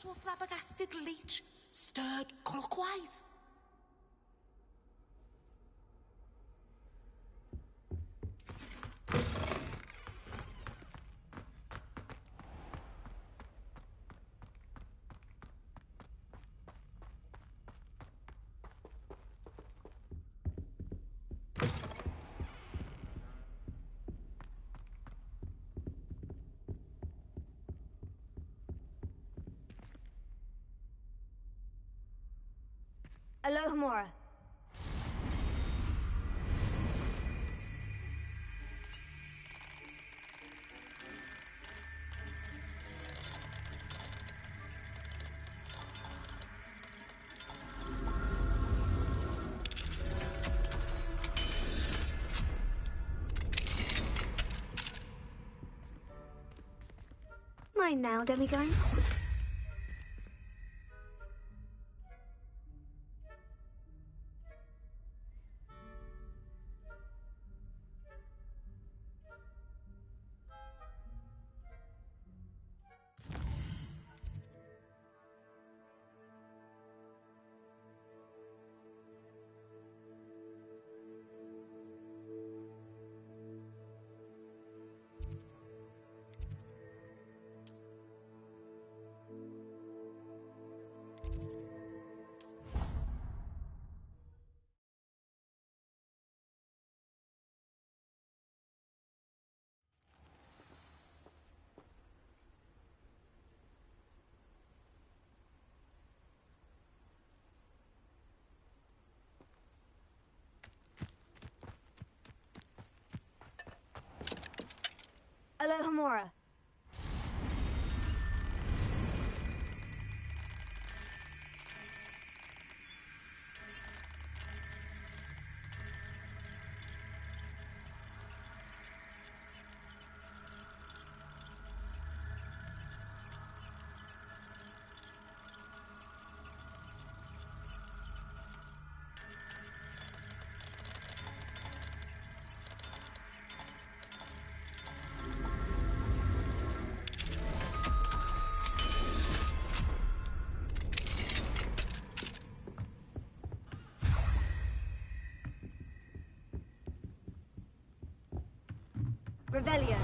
to a flabbergasted leech, stirred clockwise. Alohomora. Mine now, demiguise. Alohomora. Revelio.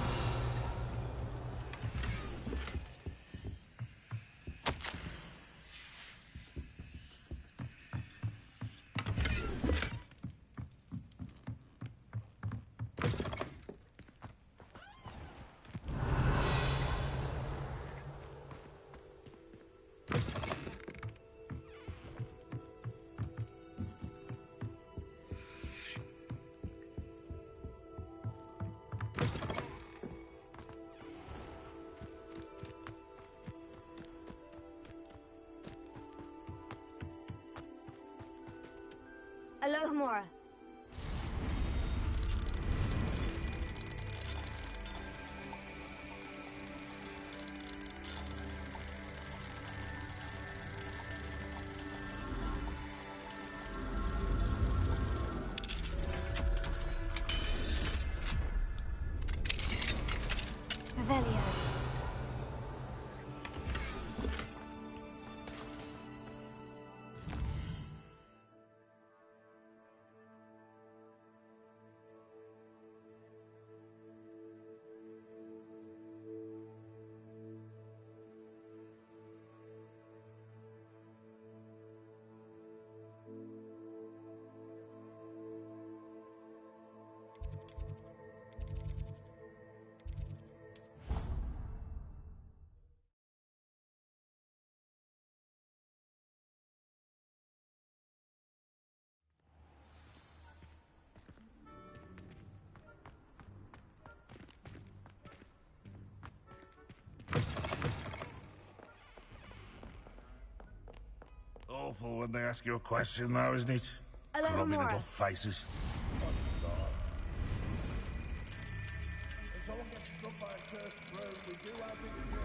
Alohomora. Revelio. Awful when they ask you a question now, isn't it? Grubby little faces. If someone gets struck by a cursed road, we do our bit to do.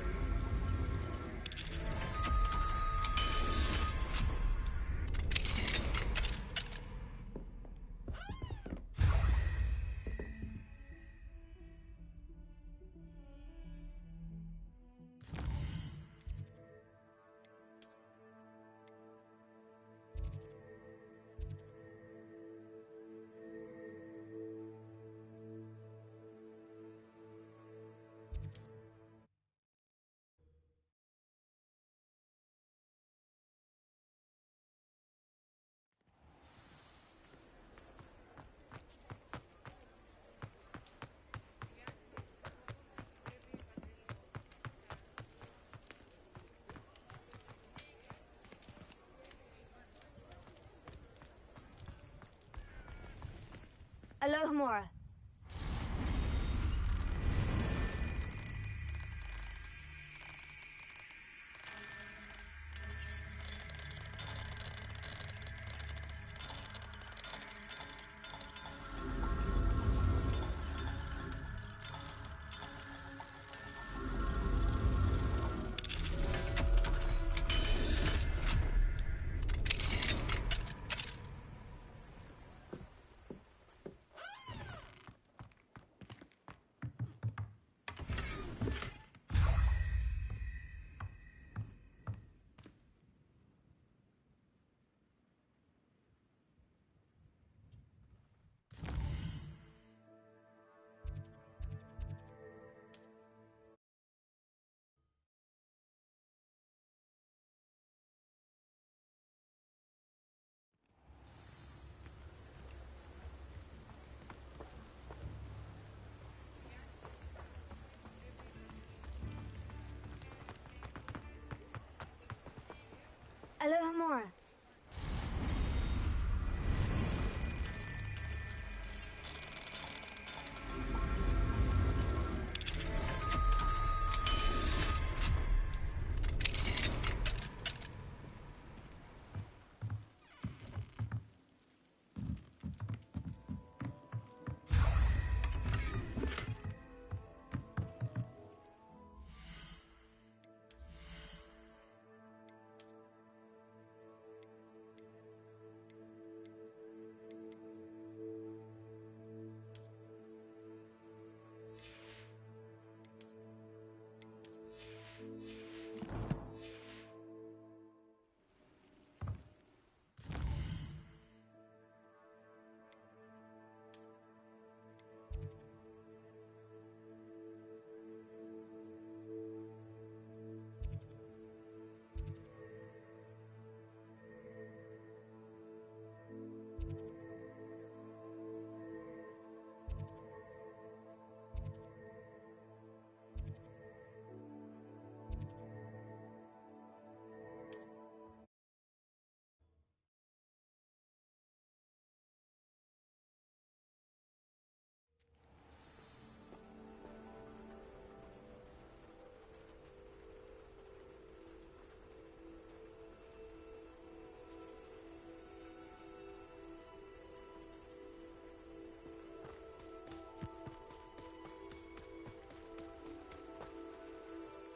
Alohomora. Alohomora.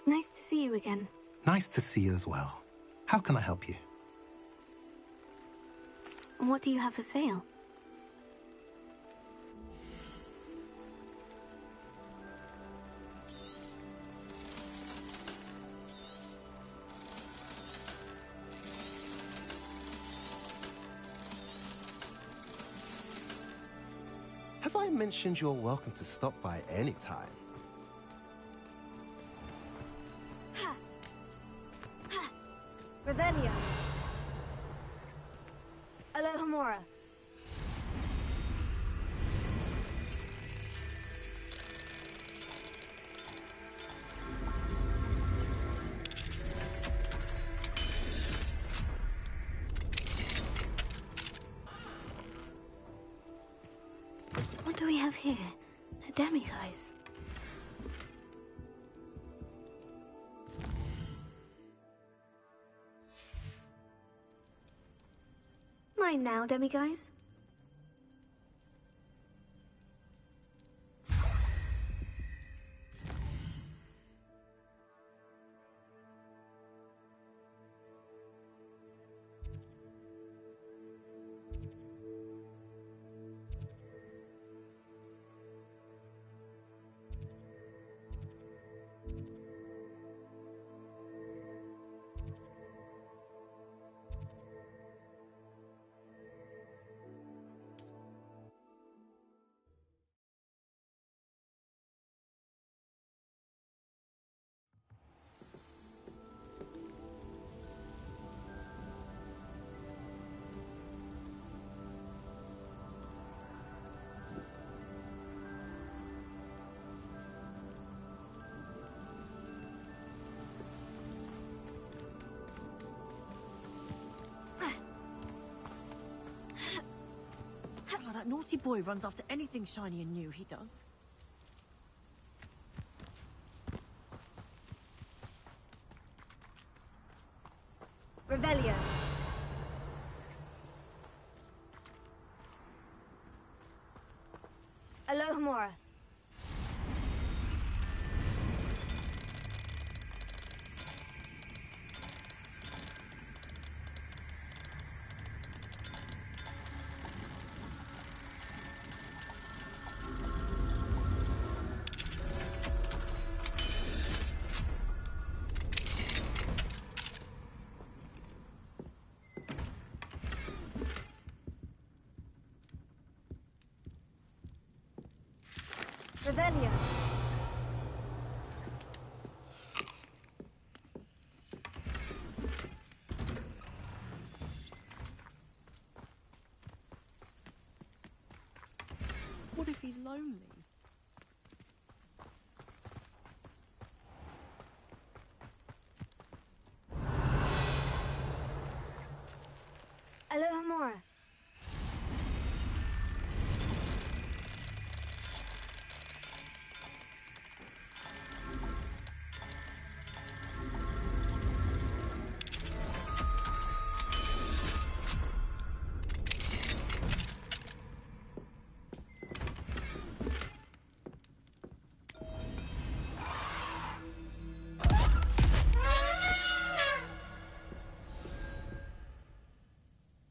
Nice to see you again. Nice to see you as well. How can I help you? What do you have for sale? Have I mentioned you're welcome to stop by any time? Revelio. Alohomora. What do we have here? A demiguise. Mine now, demiguise. naughty boy runs after anything shiny and new, he does. Revelio. Alohomora. Revelio. What if he's lonely? Alohomora.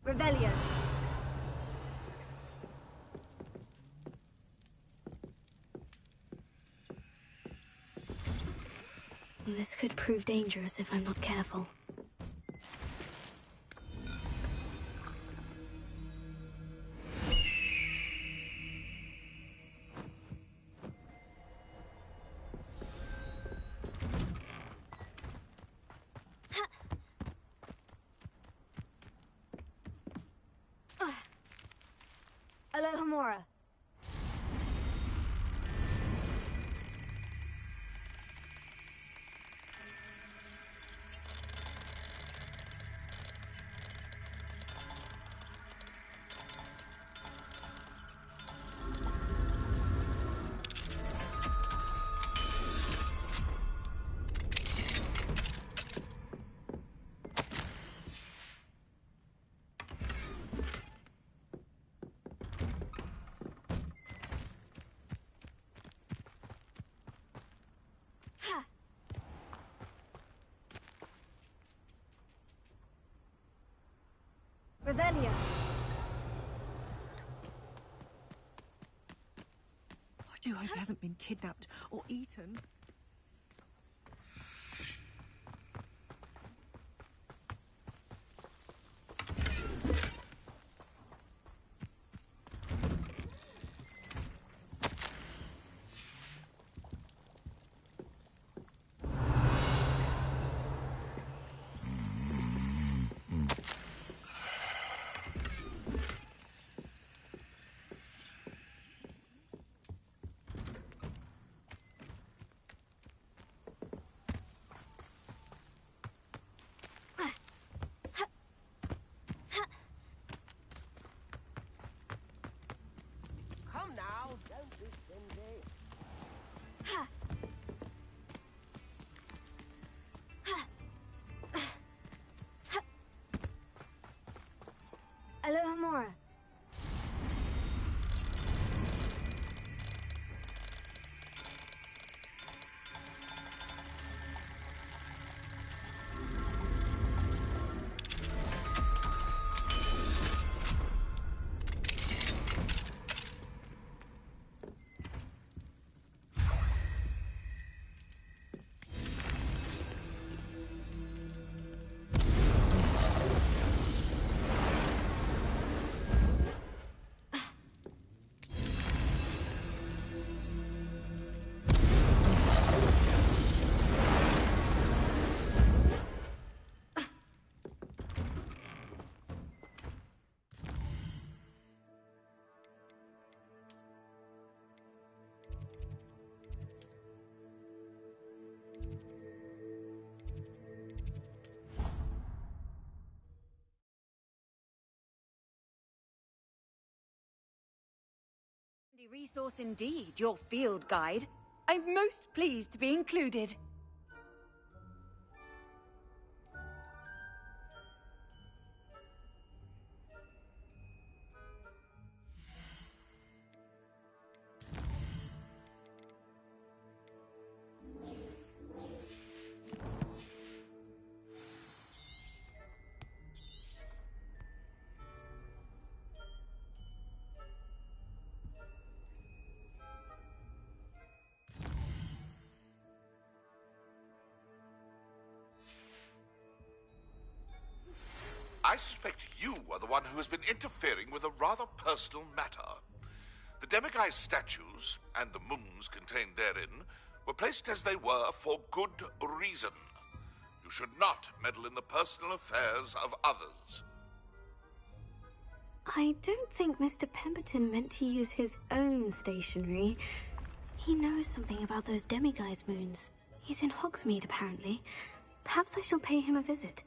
Revelio. This could prove dangerous if I'm not careful. Alohomora. Revelio. I do hope he hasn't been kidnapped or eaten. Come now, don't be stingy. Alohomora. The resource indeed, your field guide. I'm most pleased to be included. I suspect you are the one who has been interfering with a rather personal matter. The demiguise statues, and the moons contained therein, were placed as they were for good reason. You should not meddle in the personal affairs of others. I don't think Mr. Pemberton meant to use his own stationery. He knows something about those demiguise moons. He's in Hogsmeade, apparently. Perhaps I shall pay him a visit.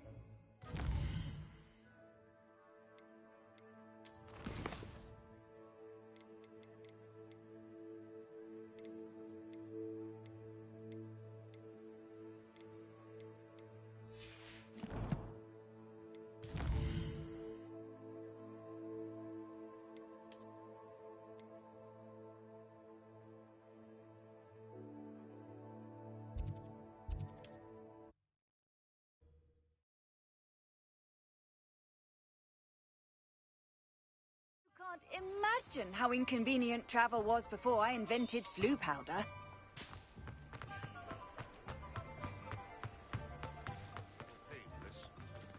Can't imagine how inconvenient travel was before I invented flu powder.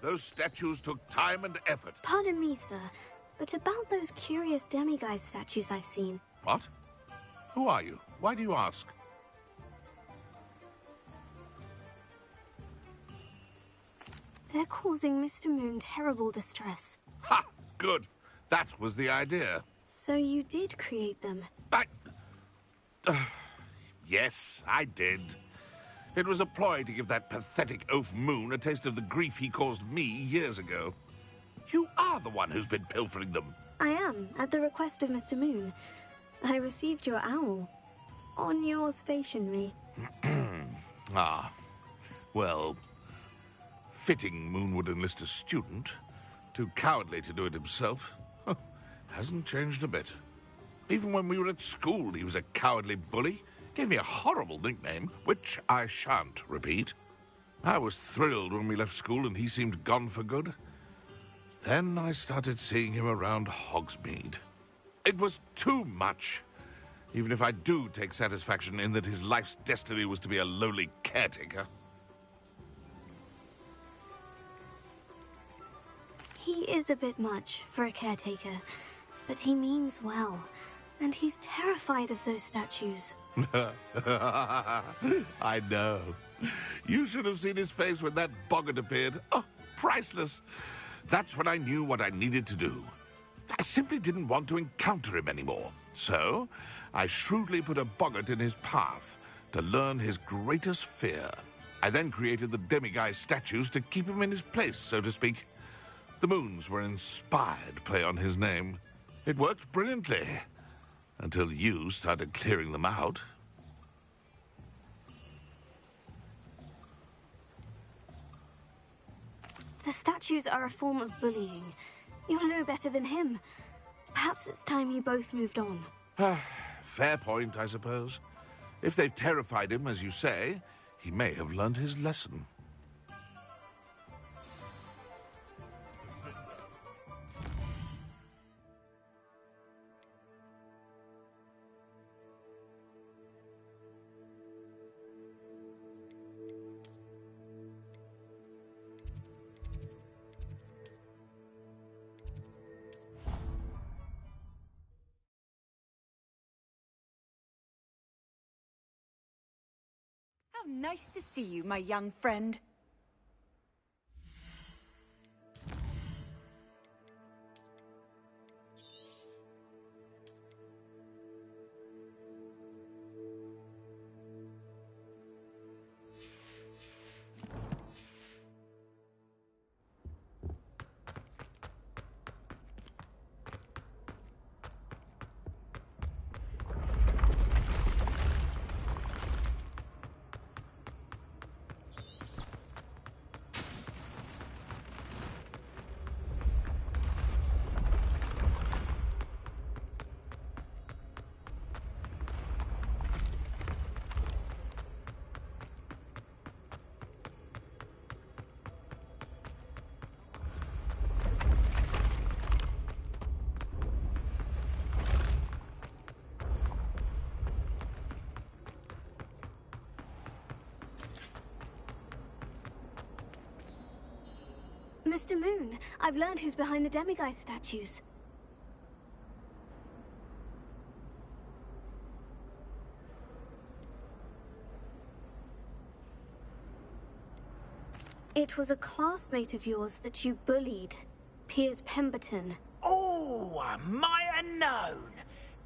Those statues took time and effort. Pardon me, sir, but about those curious demiguise statues I've seen. What? Who are you? Why do you ask? They're causing Mr. Moon terrible distress. Ha! Good. That was the idea. So you did create them? Yes, I did. It was a ploy to give that pathetic oaf Moon a taste of the grief he caused me years ago. You are the one who's been pilfering them. I am, at the request of Mr. Moon. I received your owl. On your stationery. Ah. Well, fitting Moon would enlist a student. Too cowardly to do it himself. Hasn't changed a bit. Even when we were at school, he was a cowardly bully. Gave me a horrible nickname, which I shan't repeat. I was thrilled when we left school and he seemed gone for good. Then I started seeing him around Hogsmeade. It was too much. Even if I do take satisfaction in that his life's destiny was to be a lowly caretaker. He is a bit much for a caretaker, but he means well, and he's terrified of those statues. I know. You should have seen his face when that boggart appeared. Oh, priceless. That's when I knew what I needed to do. I simply didn't want to encounter him anymore. So, I shrewdly put a boggart in his path to learn his greatest fear. I then created the demiguise statues to keep him in his place, so to speak. The moons were inspired play on his name. It worked brilliantly. Until you started clearing them out. The statues are a form of bullying. You'll know better than him. Perhaps it's time you both moved on. Fair point, I suppose. If they've terrified him, as you say, he may have learned his lesson. How nice to see you, my young friend. Mr. Moon, I've learned who's behind the demiguise statues. It was a classmate of yours that you bullied, Piers Pemberton. Oh, I might have known.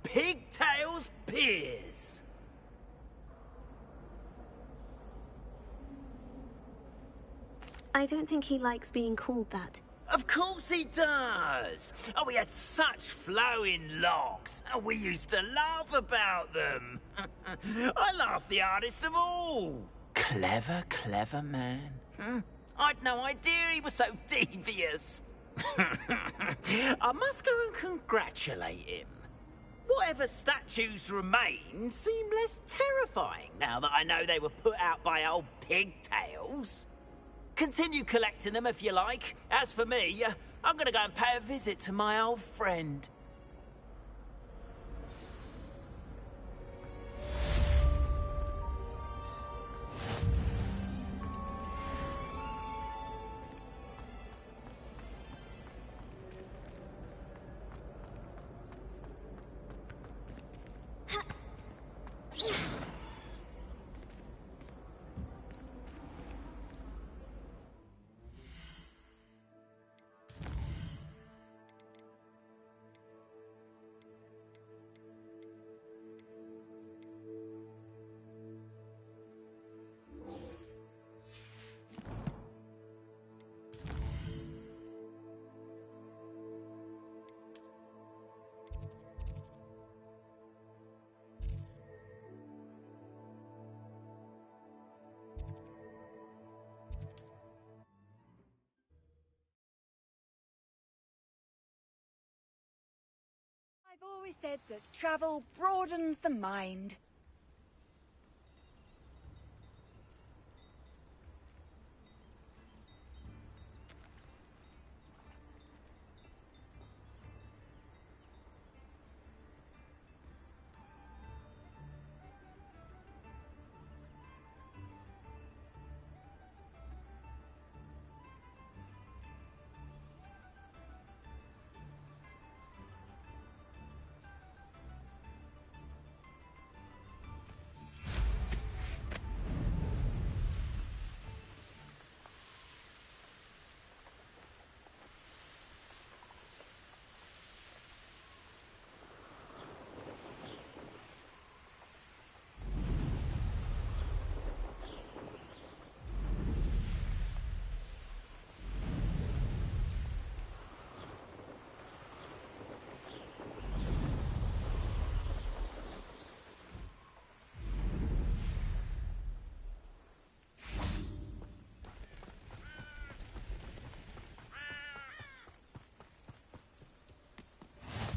Pigtails Piers. I don't think he likes being called that. Of course he does. Oh, he had such flowing locks, and we used to laugh about them. I laughed the hardest of all. Clever, clever man. I'd no idea he was so devious. I must go and congratulate him. Whatever statues remain seem less terrifying now that I know they were put out by old pigtails. Continue collecting them if you like. As for me, I'm gonna go and pay a visit to my old friend. I've always said that travel broadens the mind.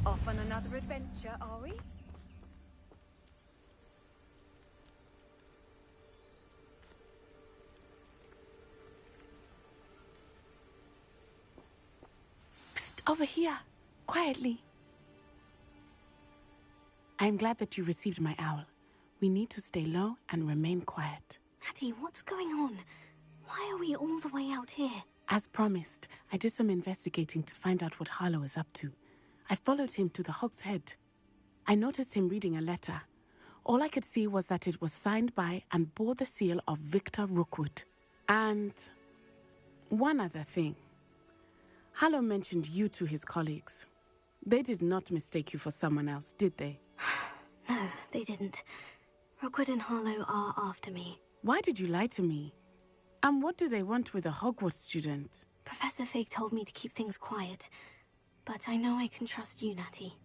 Off on another adventure, are we? Psst, over here. Quietly. I'm glad that you received my owl. We need to stay low and remain quiet. Natty, what's going on? Why are we all the way out here? As promised, I did some investigating to find out what Harlow is up to. I followed him to the Hog's Head. I noticed him reading a letter. All I could see was that it was signed by and bore the seal of Victor Rookwood. And one other thing. Harlow mentioned you to his colleagues. They did not mistake you for someone else, did they? No, they didn't. Rookwood and Harlow are after me. Why did you lie to me? And what do they want with a Hogwarts student? Professor Fig told me to keep things quiet. But I know I can trust you, Natty.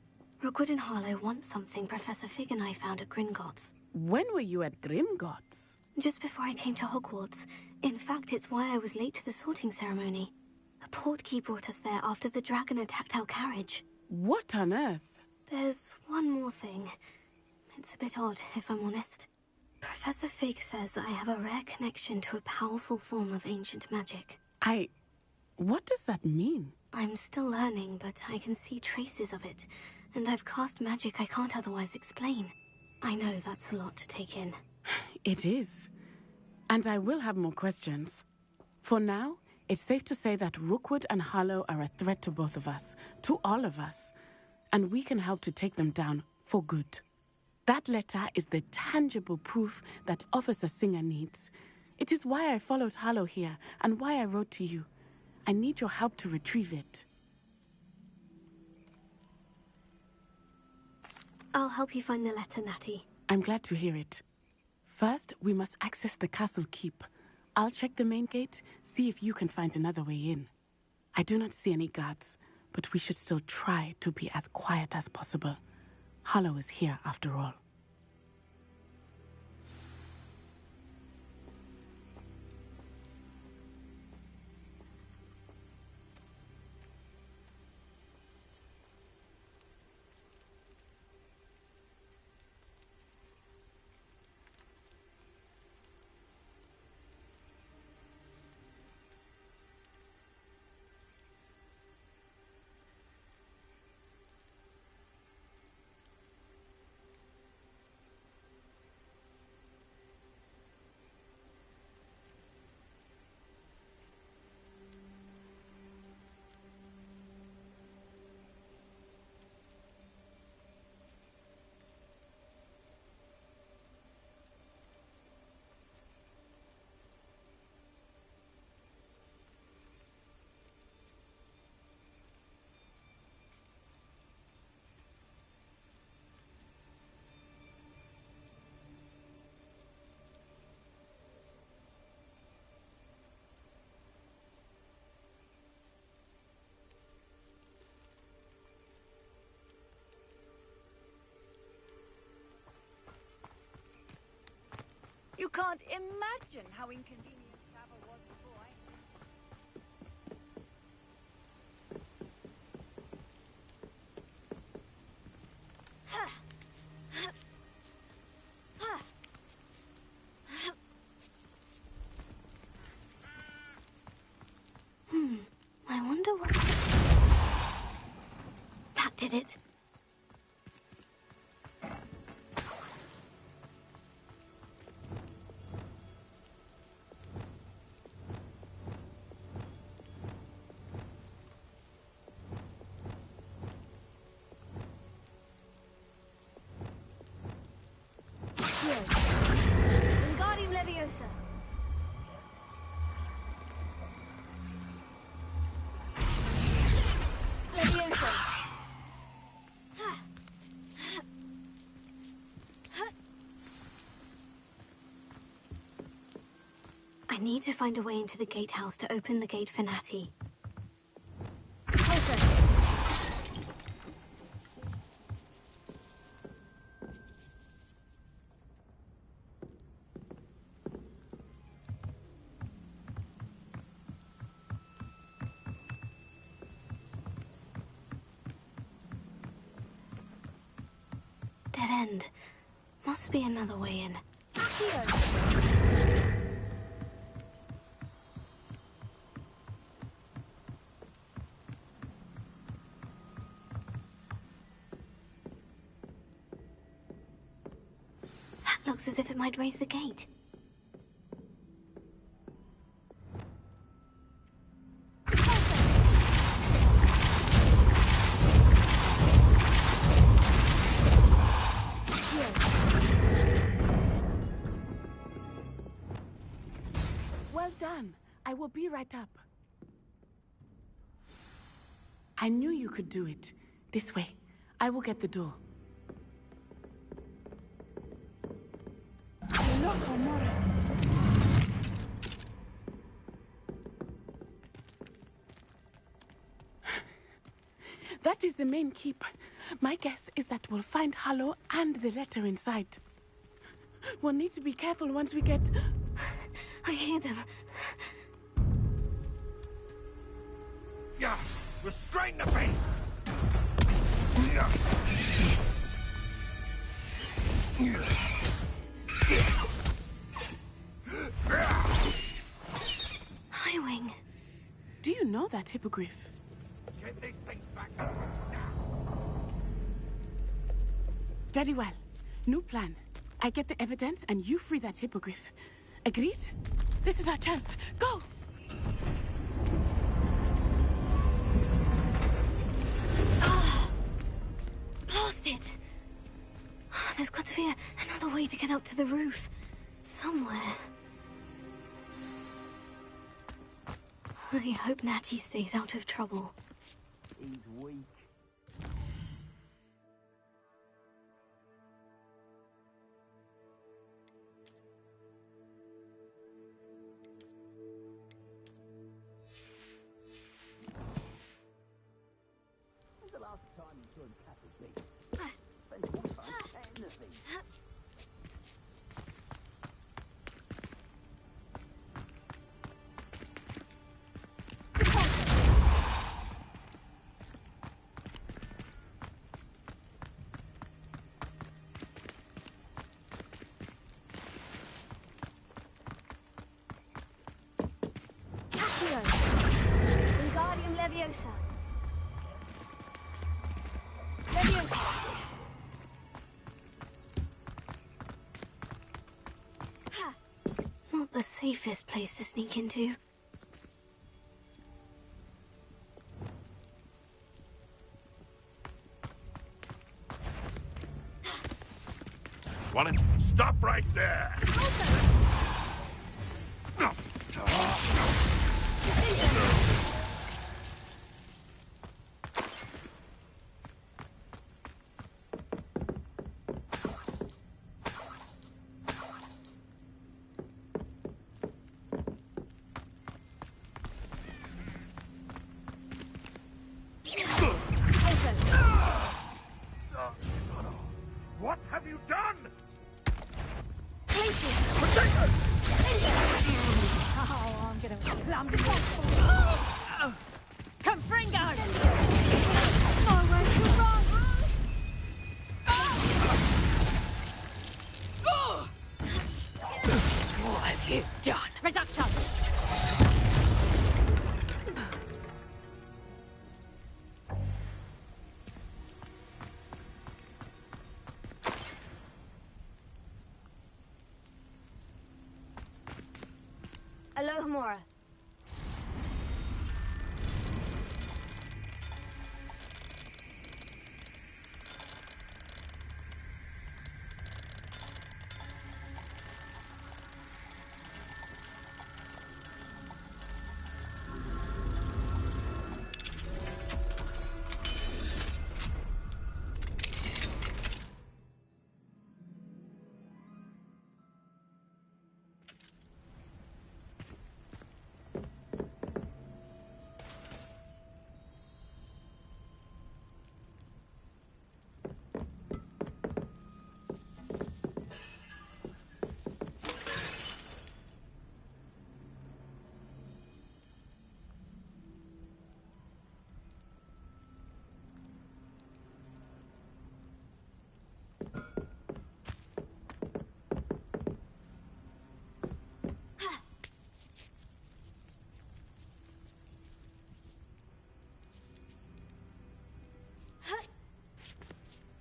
Rookwood and Harlow want something Professor Fig and I found at Gringotts. When were you at Gringotts? Just before I came to Hogwarts. In fact, it's why I was late to the sorting ceremony. The portkey brought us there after the dragon attacked our carriage. What on earth? There's one more thing. It's a bit odd, if I'm honest. Professor Fig says I have a rare connection to a powerful form of ancient magic. What does that mean? I'm still learning, but I can see traces of it. And I've cast magic I can't otherwise explain. I know that's a lot to take in. It is. And I will have more questions. For now, It's safe to say that Rookwood and Harlow are a threat to both of us, to all of us, and we can help to take them down for good. That letter is the tangible proof that Officer Singer needs. It is why I followed Harlow here and why I wrote to you. I need your help to retrieve it. I'll help you find the letter, Natty. I'm glad to hear it. First, we must access the castle keep. I'll check the main gate, see if you can find another way in. I do not see any guards, but we should still try to be as quiet as possible. Harlow is here after all. You can't imagine how inconvenient travel was before I... I wonder what... That did it. Wingardium Leviosa. Leviosa. I need to find a way into the gatehouse to open the gate for Natty. Closer. Dead end. Must be another way in. Accio. That looks as if it might raise the gate. Well done. I will be right up. I knew you could do it. This way. I will get the door. Look, Homura. That is the main keep. My guess is that we'll find Harlow and the letter inside. We'll need to be careful once we get... I hear them. Yeah, restrain the beast! Highwing. Do you know that hippogriff? Get these things back to the room now! Very well. New plan. I get the evidence and you free that hippogriff. Agreed? This is our chance. Go! atmosphere. Another way to get up to the roof. Somewhere. I hope Natty stays out of trouble. He's weak. When's the last time you saw him catch a beast? Spent more time anything. Wingardium Leviosa. Leviosa. Not the safest place to sneak into. Want it? Stop right there! What have you done? Oh, I'm gonna plumb you. Confringo! Oh, where to run? What have you done? Reducto! Alohomora.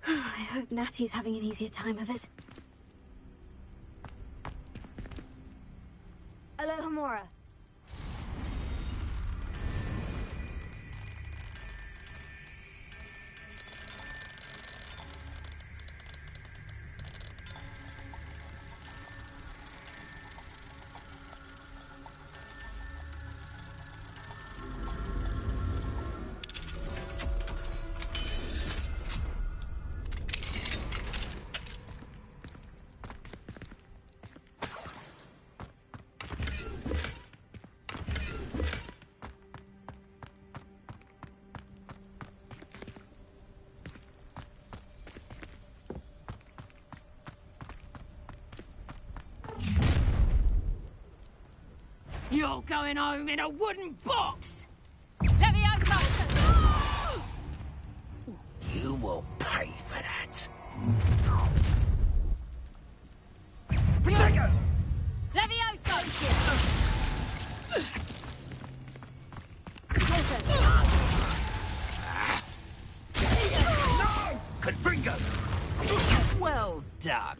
I hope Natty's having an easier time of it. Alohomora. You're going home in a wooden box! Leviosa! You will pay for that. Protego! Leviosa! Confringo! Well done.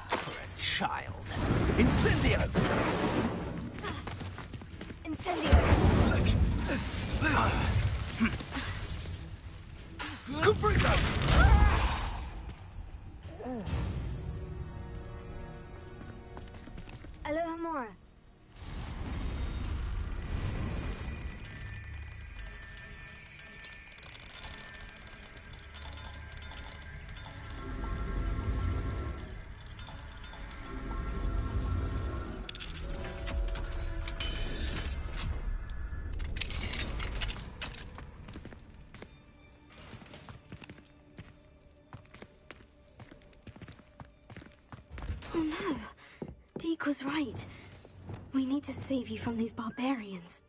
For a child. Incendio! Incendio. Confringo! No, Deke was right. We need to save you from these barbarians.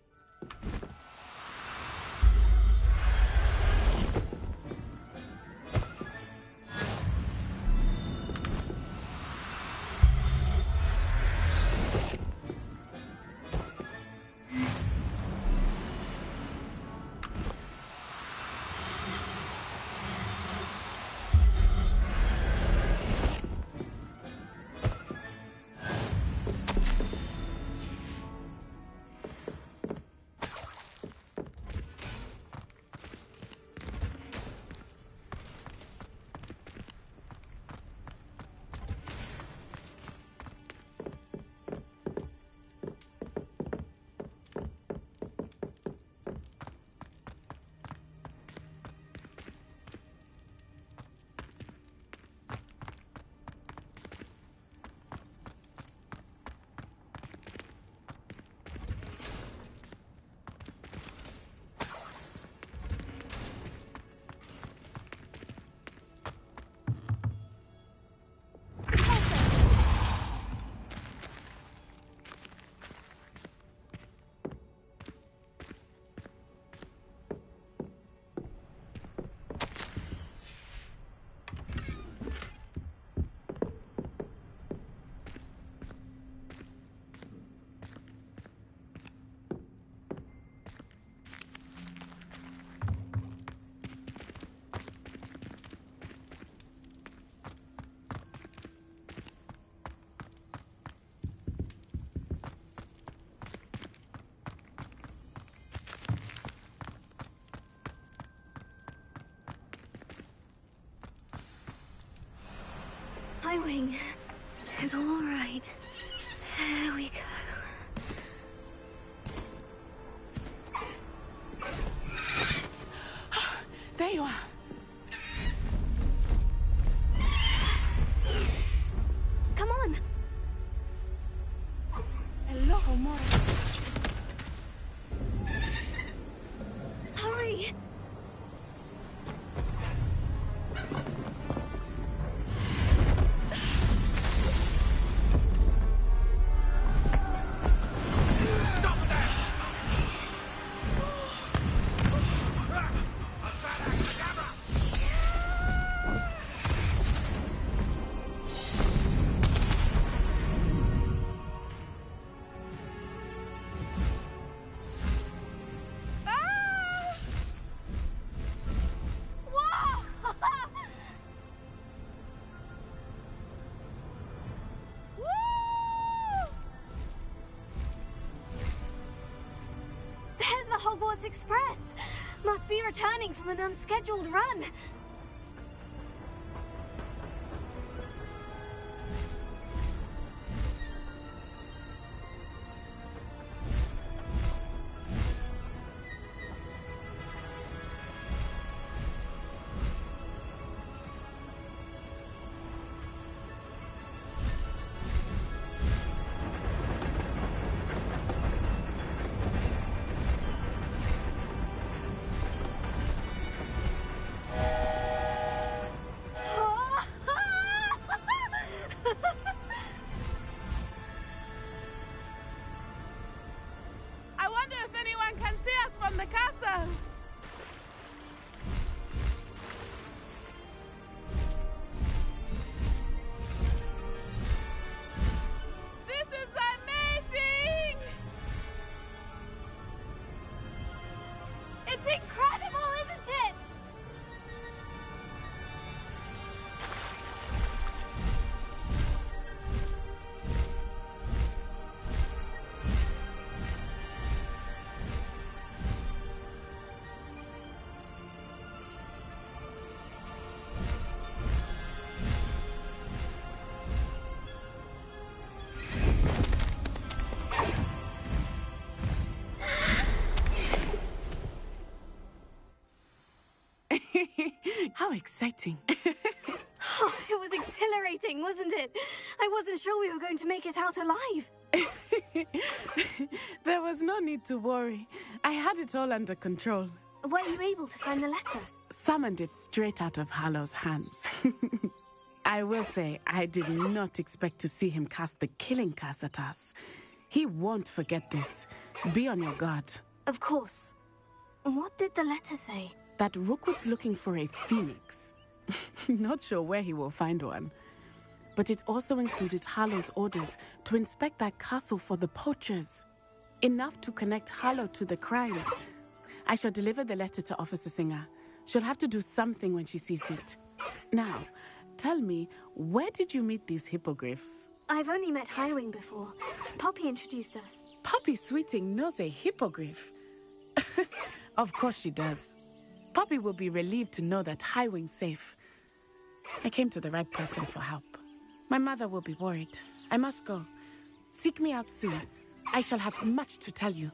Highwing is all right. There we go. There you are. Come on. Hello, Mora. Hurry. Hogwarts Express! Must be returning from an unscheduled run. How exciting. Oh, it was exhilarating, wasn't it? I wasn't sure we were going to make it out alive. There was no need to worry. I had it all under control. Were you able to find the letter? Summoned it straight out of Hallow's hands. I will say, I did not expect to see him cast the killing curse at us. He won't forget this. Be on your guard. Of course. What did the letter say? That Rookwood's looking for a phoenix. Not sure where he will find one. But it also included Harlow's orders to inspect that castle for the poachers. Enough to connect Harlow to the crimes. I shall deliver the letter to Officer Singer. She'll have to do something when she sees it. Now, tell me, where did you meet these hippogriffs? I've only met Highwing before. Poppy introduced us. Poppy Sweeting knows a hippogriff. Of course she does. Poppy will be relieved to know that Highwing's safe. I came to the right person for help. My mother will be worried. I must go. Seek me out soon. I shall have much to tell you.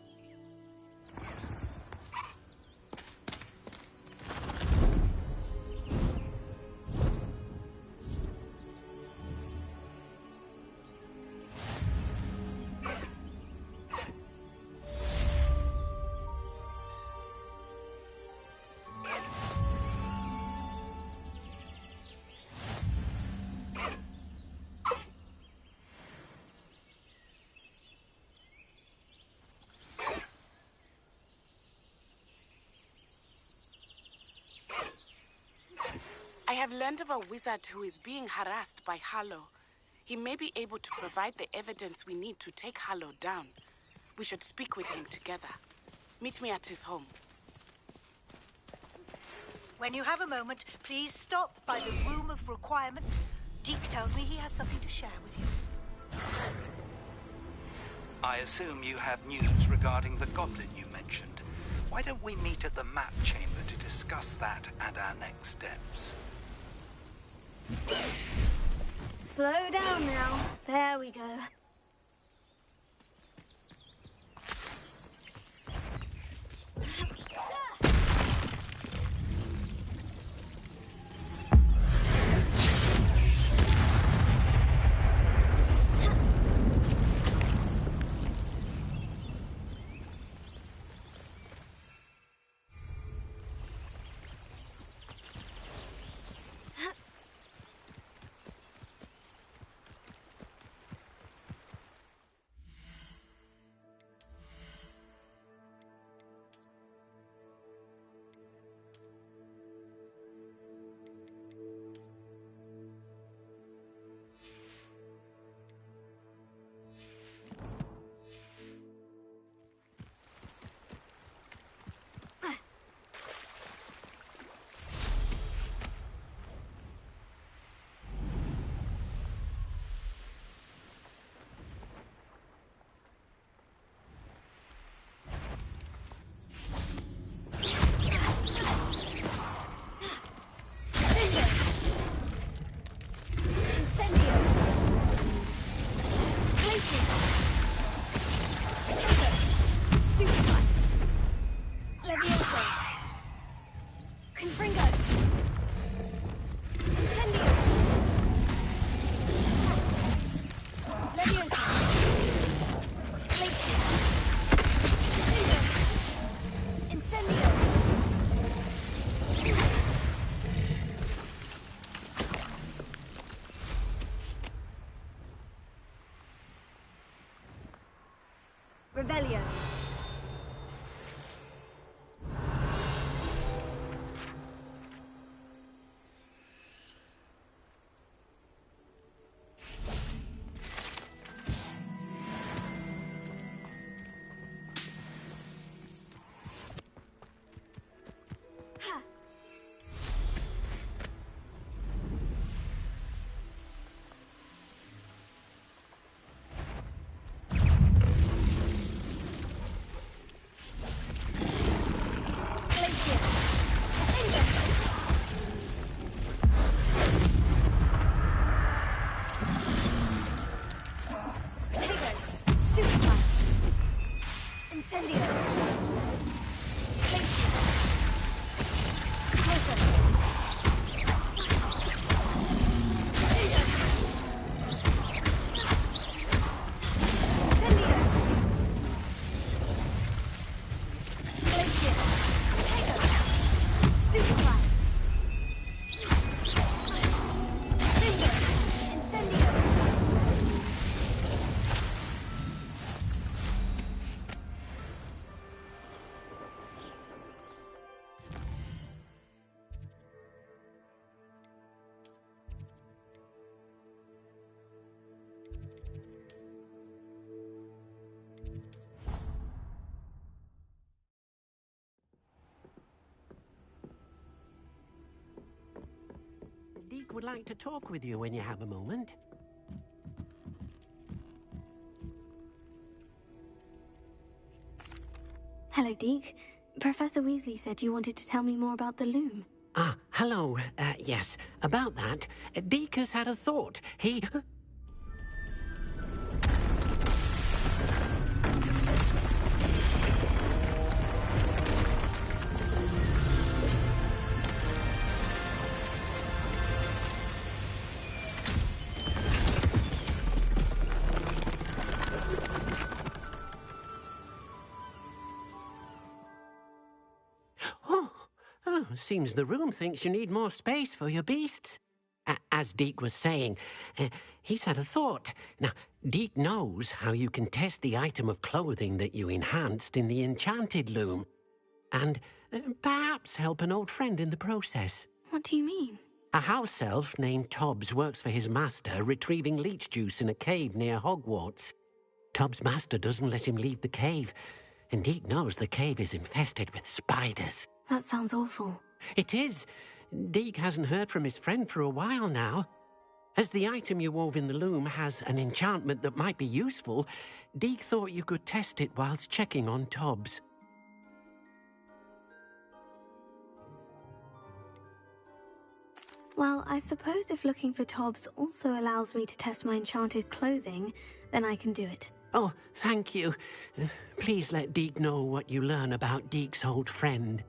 I have learned of a wizard who is being harassed by Harlow. He may be able to provide the evidence we need to take Harlow down. We should speak with him together. Meet me at his home. When you have a moment, please stop by the Room of Requirement. Deke tells me he has something to share with you. I assume you have news regarding the goblin you mentioned. Why don't we meet at the map chamber to discuss that and our next steps? Slow down now. There we go. Revelio. Deke would like to talk with you when you have a moment. Hello, Deke. Professor Weasley said you wanted to tell me more about the loom. Ah, hello. Yes, about that. Deke has had a thought. He... Seems the room thinks you need more space for your beasts. As Deke was saying, he's had a thought. Now, Deke knows how you can test the item of clothing that you enhanced in the enchanted loom. And perhaps help an old friend in the process. What do you mean? A house elf named Tobbs works for his master, retrieving leech juice in a cave near Hogwarts. Tobbs' master doesn't let him leave the cave, and Deke knows the cave is infested with spiders. That sounds awful. It is. Deke hasn't heard from his friend for a while now. As the item you wove in the loom has an enchantment that might be useful, Deke thought you could test it whilst checking on Tobbs. Well, I suppose if looking for Tobbs also allows me to test my enchanted clothing, then I can do it. Oh, thank you. Please let Deke know what you learn about Deke's old friend.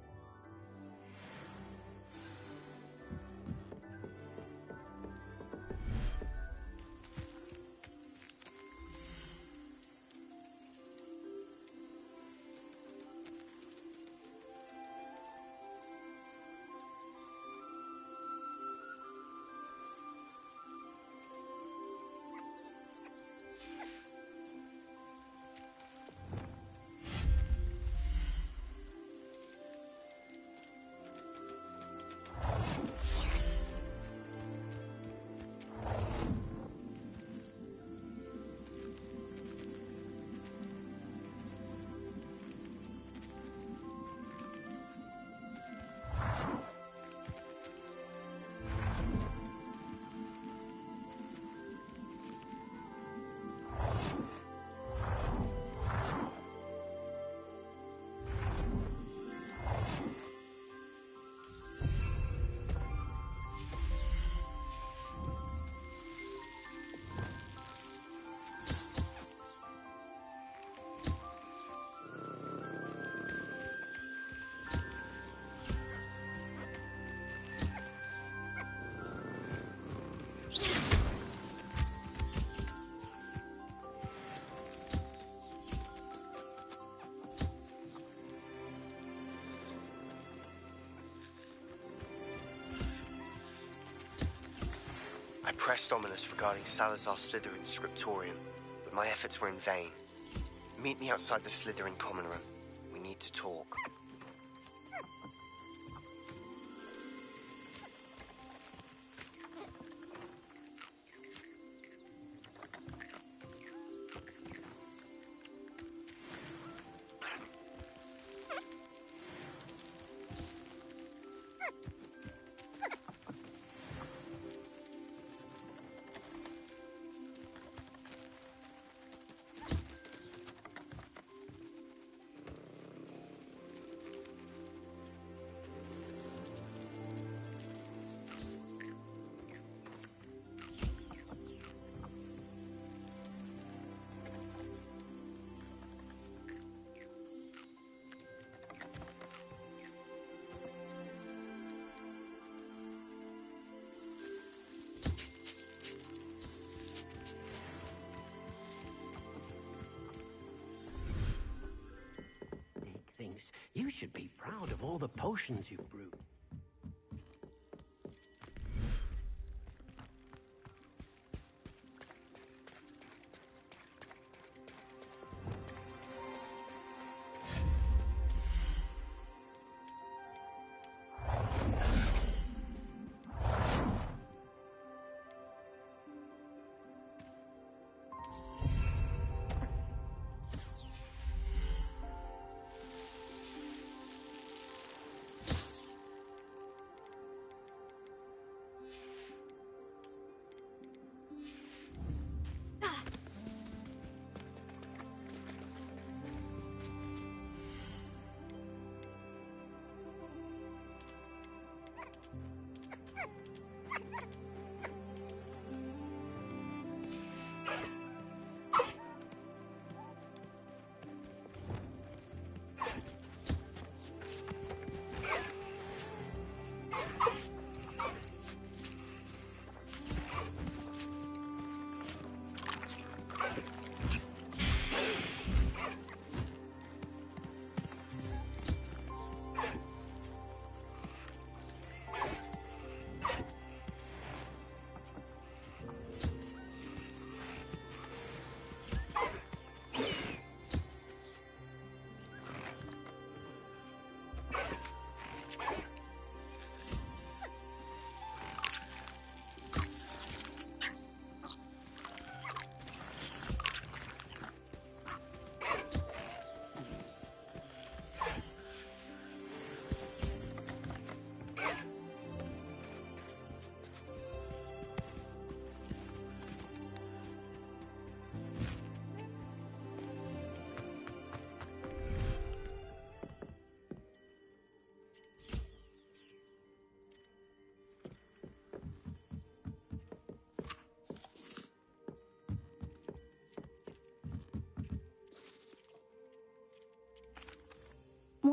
I pressed Ominous regarding Salazar Slytherin's scriptorium, but my efforts were in vain. Meet me outside the Slytherin common room. We need to talk. Thinks you should be proud of all the potions you've brewed.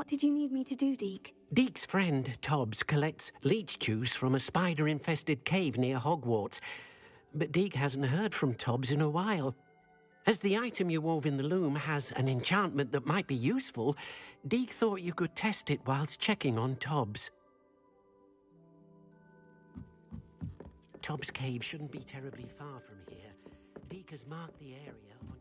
What did you need me to do, Deke? Deke's friend, Tobbs, collects leech juice from a spider-infested cave near Hogwarts. But Deke hasn't heard from Tobbs in a while. As the item you wove in the loom has an enchantment that might be useful, Deke thought you could test it whilst checking on Tobbs. Tobbs' cave shouldn't be terribly far from here. Deke has marked the area on your map.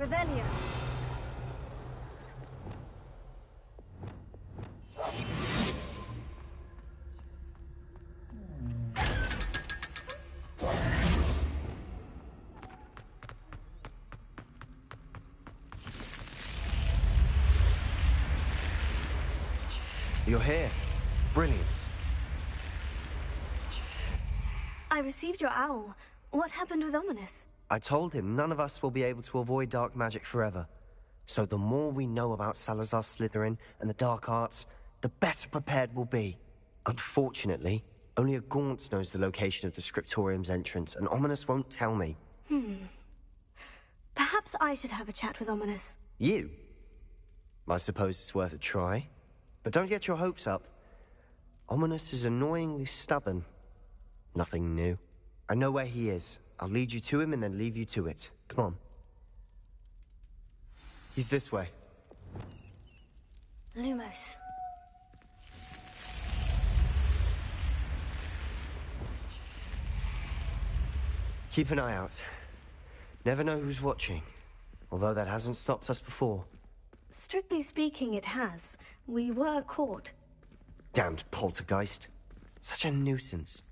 Revelio. You're here. Brilliant. I received your owl. What happened with Ominous? I told him none of us will be able to avoid dark magic forever. So the more we know about Salazar Slytherin and the dark arts, the better prepared we'll be. Unfortunately, only a Gaunts knows the location of the Scriptorium's entrance, and Ominous won't tell me. Perhaps I should have a chat with Ominous. You? I suppose it's worth a try. But don't get your hopes up. Ominous is annoyingly stubborn. Nothing new. I know where he is. I'll lead you to him and then leave you to it. Come on. He's this way. Lumos. Keep an eye out. Never know who's watching. Although that hasn't stopped us before. Strictly speaking, it has. We were caught. Damned poltergeist. Such a nuisance.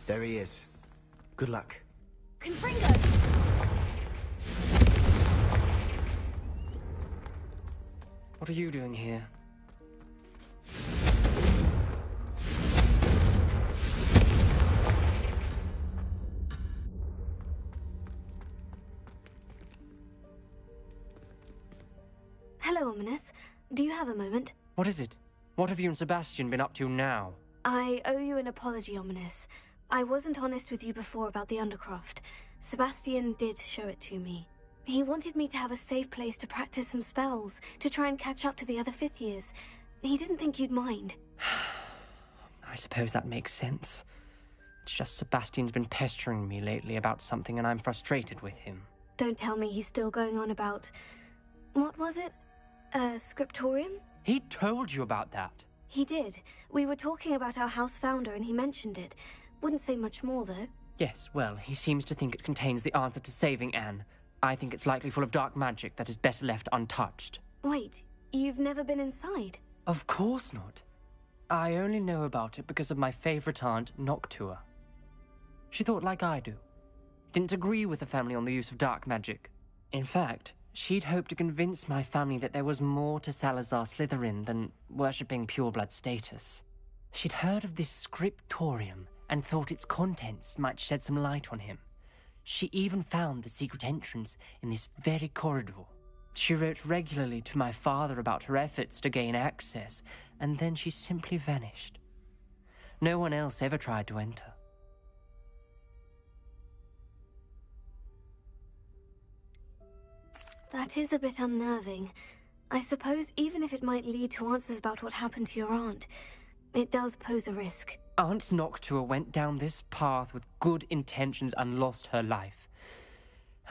There he is. Good luck. Confringo! What are you doing here? Hello, Ominous. Do you have a moment? What is it? What have you and Sebastian been up to now? I owe you an apology, Ominous. I wasn't honest with you before about the Undercroft. Sebastian did show it to me. He wanted me to have a safe place to practice some spells, to try and catch up to the other fifth years. He didn't think you'd mind. I suppose that makes sense. It's just Sebastian's been pestering me lately about something and I'm frustrated with him. Don't tell me he's still going on about... What was it? Scriptorium? He told you about that? He did. We were talking about our house founder and he mentioned it. Wouldn't say much more, though. Yes, well, he seems to think it contains the answer to saving Anne. I think it's likely full of dark magic that is better left untouched. Wait, you've never been inside? Of course not. I only know about it because of my favorite aunt, Noctua. She thought like I do. Didn't agree with the family on the use of dark magic. In fact, she'd hoped to convince my family that there was more to Salazar Slytherin than worshipping pureblood status. She'd heard of this scriptorium and thought its contents might shed some light on him. She even found the secret entrance in this very corridor. She wrote regularly to my father about her efforts to gain access, and then she simply vanished. No one else ever tried to enter. That is a bit unnerving. I suppose even if it might lead to answers about what happened to your aunt, it does pose a risk. Aunt Noctua went down this path with good intentions and lost her life.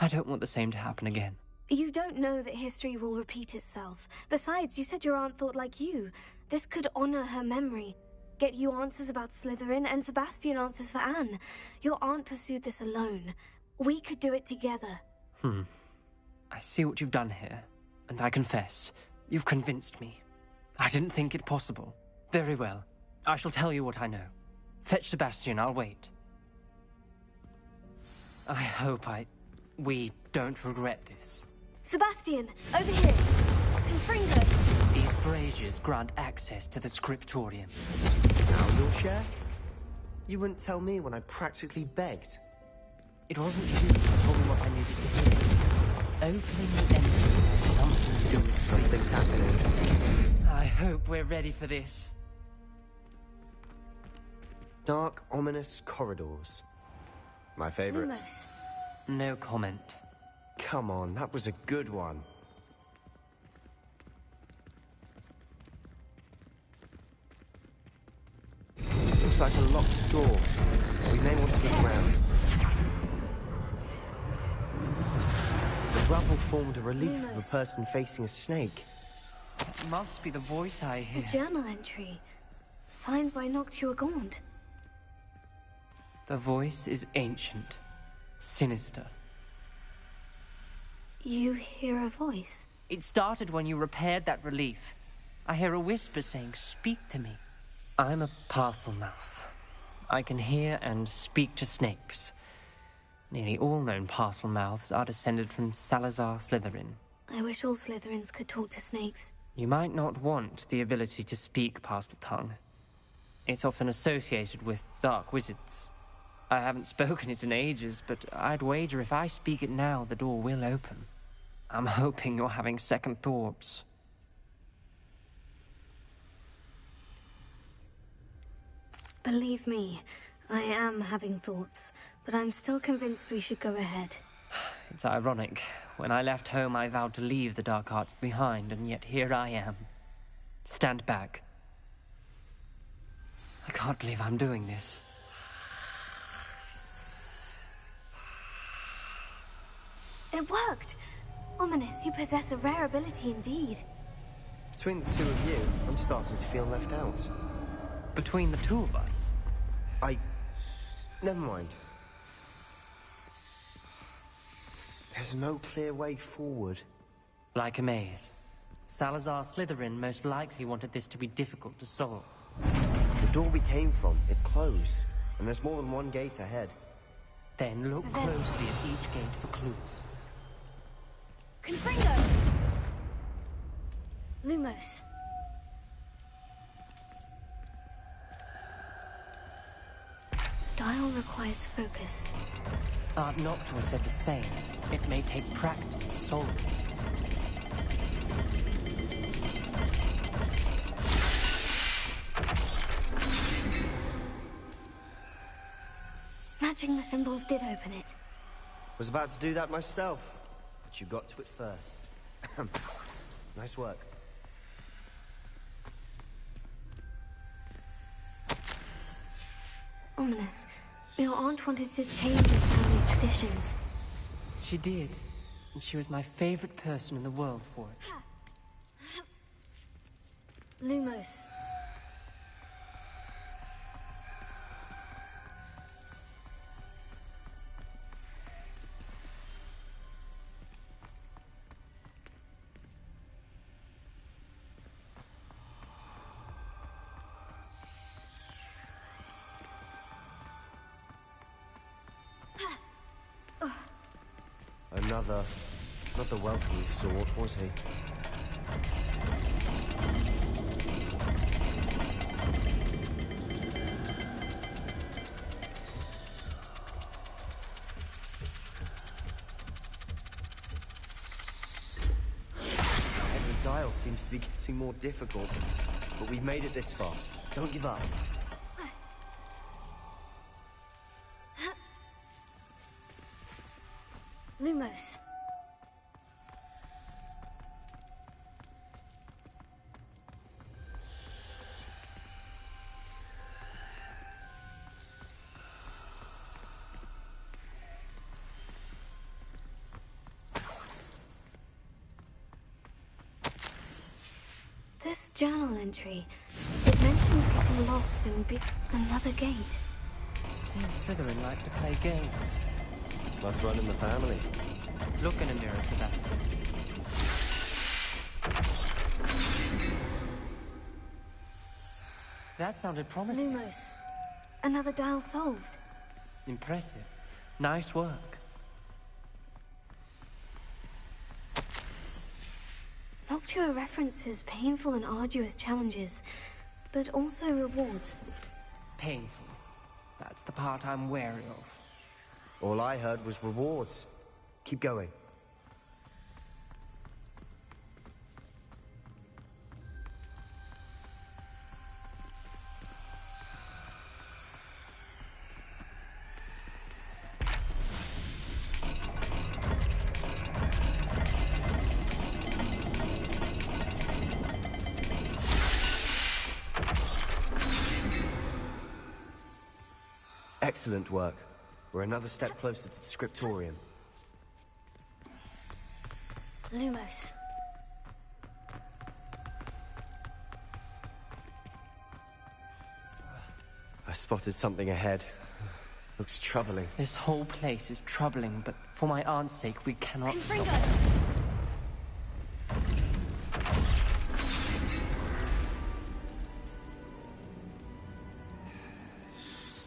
I don't want the same to happen again. You don't know that history will repeat itself. Besides, you said your aunt thought like you. This could honor her memory. Get you answers about Slytherin and Sebastian answers for Anne. Your aunt pursued this alone. We could do it together. I see what you've done here, and I confess, you've convinced me. I didn't think it possible. Very well. I shall tell you what I know. Fetch Sebastian, I'll wait. I hope we don't regret this. Sebastian, over here! Confringo! These braziers grant access to the scriptorium. Now you'll share? You wouldn't tell me when I practically begged. It wasn't you who told me what I needed to hear. Opening the entrance has something to do with it. Something's happening. I hope we're ready for this. Dark, ominous corridors. My favorite. Lumos. No comment. Come on, that was a good one. Looks like a locked door. We may want to look around. rubble formed a relief of a person facing a snake. That must be the voice I hear. A journal entry. Signed by Noctua Gaunt. The voice is ancient. Sinister. You hear a voice? It started when you repaired that relief. I hear a whisper saying, "Speak to me." I'm a parcel mouth. I can hear and speak to snakes. Nearly all known parcel mouths are descended from Salazar Slytherin. I wish all Slytherins could talk to snakes. You might not want the ability to speak parcel tongue. It's often associated with dark wizards. I haven't spoken it in ages, but I'd wager if I speak it now, the door will open. I'm hoping you're having second thoughts. Believe me, I am having thoughts, but I'm still convinced we should go ahead. It's ironic. When I left home, I vowed to leave the dark arts behind, and yet here I am. Stand back. I can't believe I'm doing this. It worked! Ominous, you possess a rare ability indeed. Between the two of you, I'm starting to feel left out. Between the two of us? Never mind. There's no clear way forward. Like a maze. Salazar Slytherin most likely wanted this to be difficult to solve. The door we came from, it closed, and there's more than one gate ahead. Then look closely at each gate for clues. Confringo! Lumos. Dial requires focus. Art Noctua said the same. It may take practice to solve it. Matching the symbols did open it. Was about to do that myself, but you got to it first. Nice work. Ominous. Your aunt wanted to change your family's traditions. She did. And she was my favorite person in the world for it. Lumos. Not the welcoming sort, was he? The dial seems to be getting more difficult, but we've made it this far. Don't give up. Lumos. This journal entry, it mentions getting lost in another gate. Seems Slytherin like to play games. Must run in the family. Look in a mirror, Sebastian. That sounded promising. Lumos. Another dial solved. Impressive. Nice work. Noctua references painful and arduous challenges, but also rewards. Painful. That's the part I'm wary of. All I heard was rewards. Keep going. Excellent work. We're another step closer to the scriptorium. Lumos. I spotted something ahead. Looks troubling. This whole place is troubling, but for my aunt's sake, we cannot stop.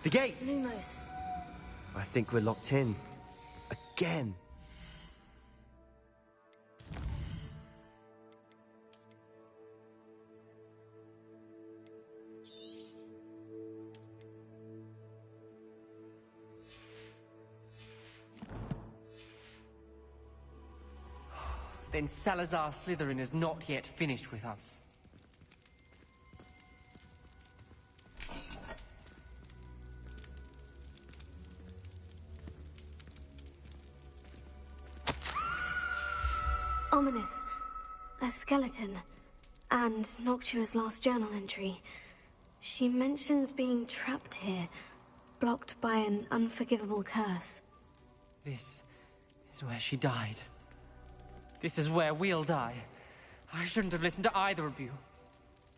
The gates! Lumos. I think we're locked in. Again. Then Salazar Slytherin is not yet finished with us. Ominous. A skeleton. And Noctua's last journal entry. She mentions being trapped here, blocked by an unforgivable curse. This is where she died. This is where we'll die. I shouldn't have listened to either of you.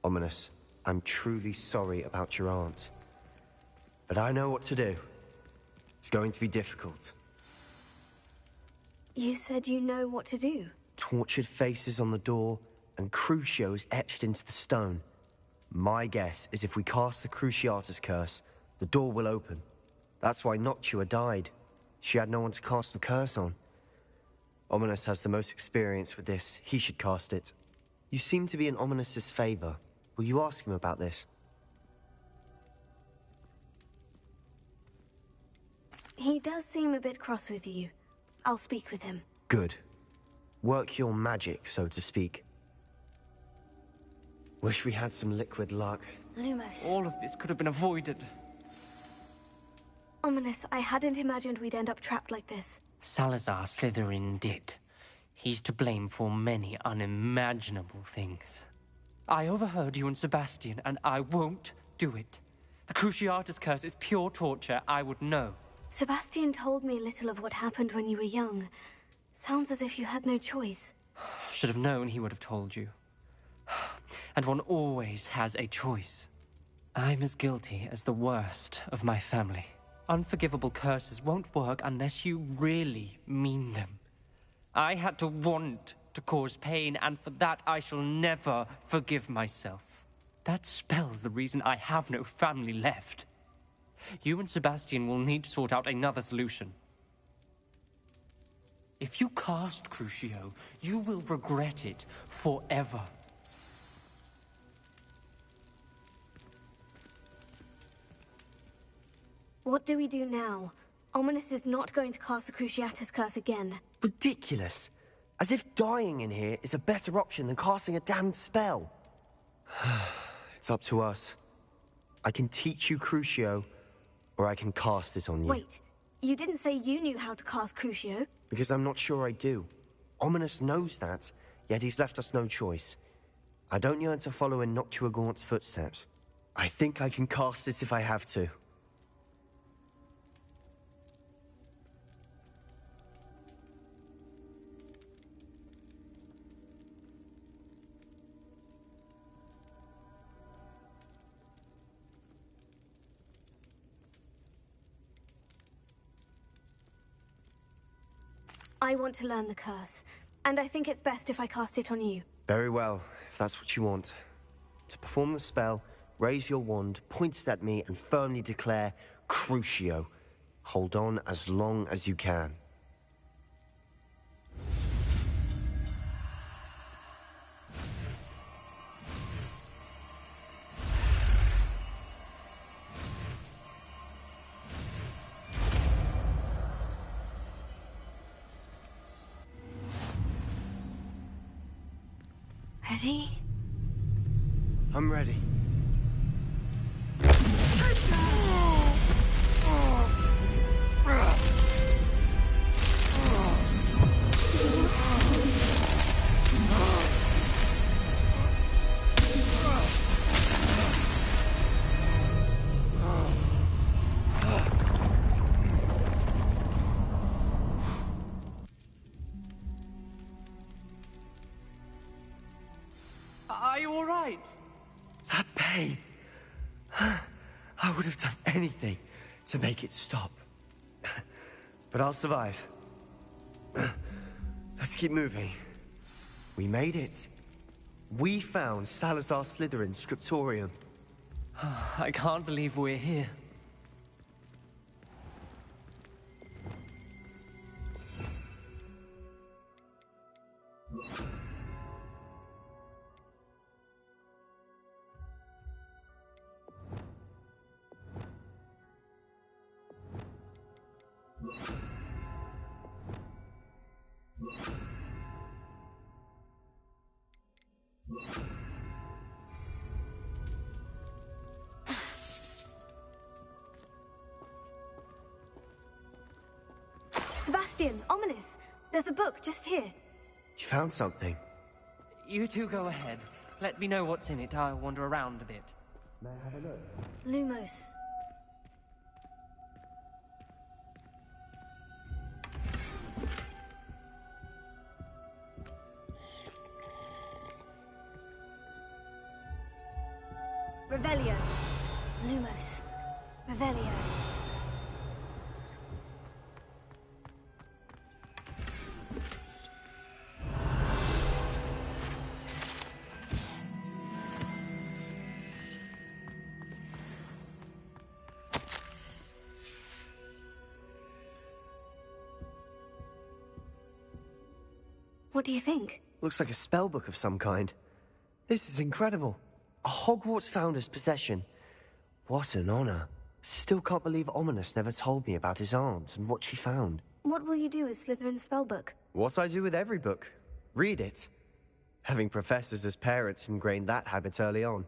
Ominous, I'm truly sorry about your aunt. But I know what to do. It's going to be difficult. You said you know what to do. Tortured faces on the door, and Crucio is etched into the stone. My guess is if we cast the Cruciatus curse, the door will open. That's why Noctua died. She had no one to cast the curse on. Ominous has the most experience with this. He should cast it. You seem to be in Ominous's favor. Will you ask him about this? He does seem a bit cross with you. I'll speak with him. Good. Work your magic, so to speak. Wish we had some liquid luck. Lumos. All of this could have been avoided. Ominous, I hadn't imagined we'd end up trapped like this. Salazar Slytherin did. He's to blame for many unimaginable things. I overheard you and Sebastian, and I won't do it. The Cruciatus curse is pure torture. I would know. Sebastian told me little of what happened when you were young. Sounds as if you had no choice. Should have known he would have told you. And one always has a choice. I'm as guilty as the worst of my family. Unforgivable curses won't work unless you really mean them. I had to want to cause pain, and for that I shall never forgive myself. That spells the reason I have no family left. You and Sebastian will need to sort out another solution. If you cast Crucio, you will regret it forever. What do we do now? Ominous is not going to cast the Cruciatus curse again. Ridiculous. As if dying in here is a better option than casting a damned spell. It's up to us. I can teach you Crucio, or I can cast it on you. Wait, you didn't say you knew how to cast Crucio? Because I'm not sure I do. Ominous knows that, yet he's left us no choice. I don't yearn to follow in Noctua Gaunt's footsteps. I think I can cast it if I have to. I want to learn the curse, and I think it's best if I cast it on you. Very well, if that's what you want. To perform the spell, raise your wand, point it at me, and firmly declare, Crucio. Hold on as long as you can. Ready? I'm ready. right. That pain. I would have done anything to make it stop. But I'll survive. Let's keep moving. We made it. We found Salazar Slytherin's scriptorium. I can't believe we're here. Sebastian, ominous. There's a book just here. You found something? You two go ahead. Let me know what's in it. I'll wander around a bit. May I have a look? Lumos. Revelio. Lumos. Revelio. What do you think? Looks like a spellbook of some kind. This is incredible. A Hogwarts founder's possession. What an honor. Still can't believe Ominous never told me about his aunt and what she found. What will you do with Slytherin's spellbook? What I do with every book. Read it. Having professors as parents ingrained that habit early on.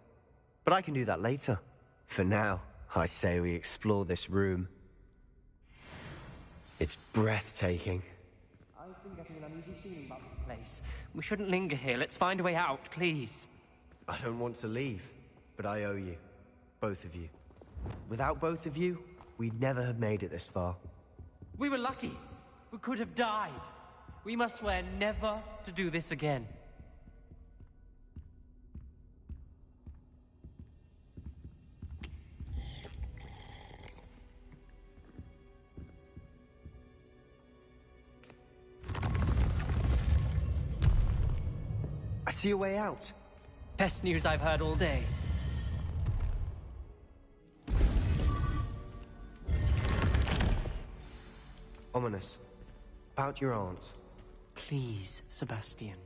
But I can do that later. For now, I say we explore this room. It's breathtaking. I've been getting an uneasy feeling about this place. We shouldn't linger here. Let's find a way out, please. I don't want to leave, but I owe you. Both of you. Without both of you, we'd never have made it this far. We were lucky. We could have died. We must swear never to do this again. I see a way out. Best news I've heard all day. Ominous. About your aunt. Please, Sebastian.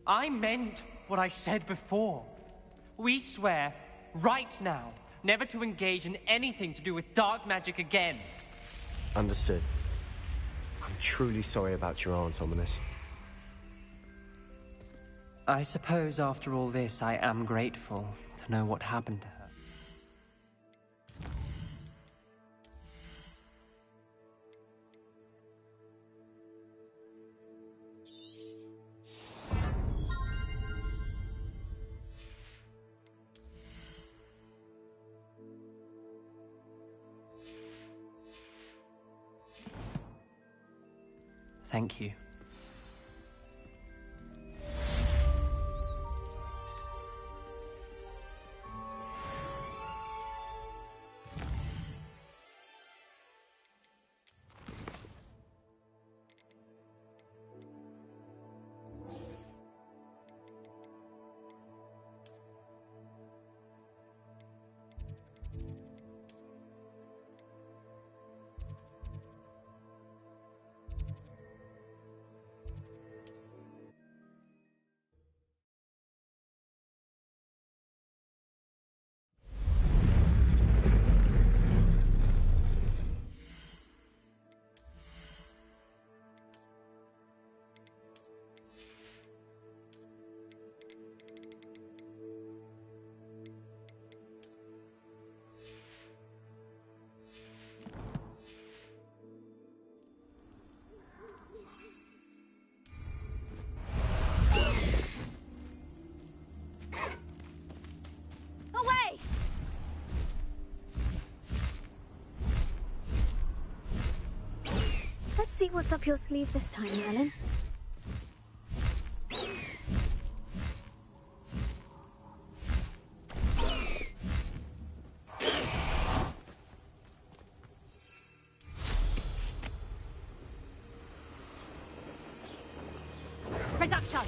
I meant what I said before. We swear, right now, never to engage in anything to do with dark magic again. Understood. I'm truly sorry about your aunt, Ominous. I suppose after all this, I am grateful to know what happened to her. Thank you. Let's see what's up your sleeve this time, Merlin. Reduction!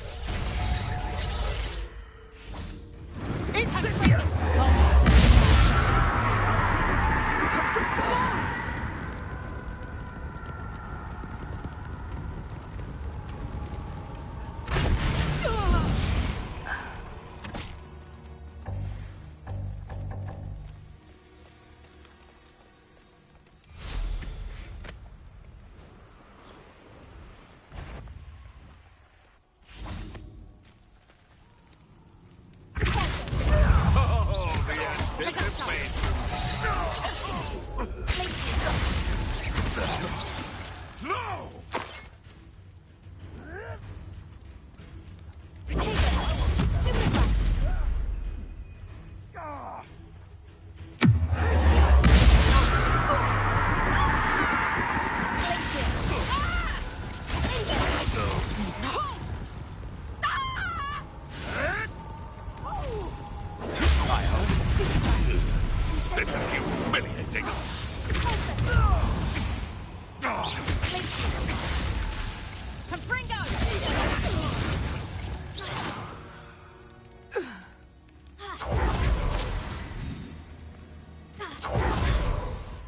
Incendio! This is humiliating.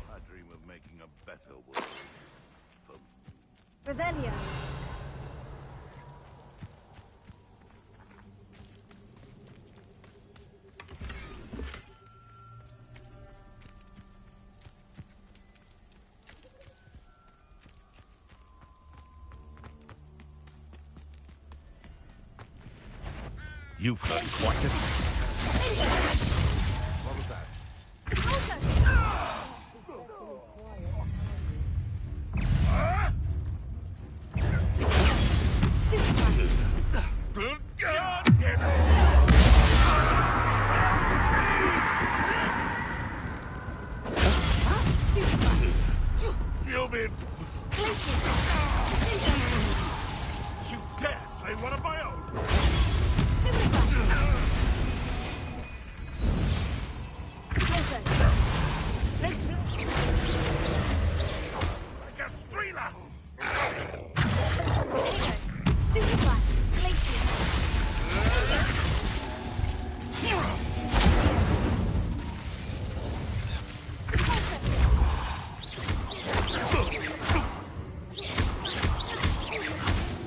I dream of making a better world. Revelio. You've heard quite a... What was that? Good God! You've been... You dare slay one of my own! Like a streeler! Stupefy. Glacier.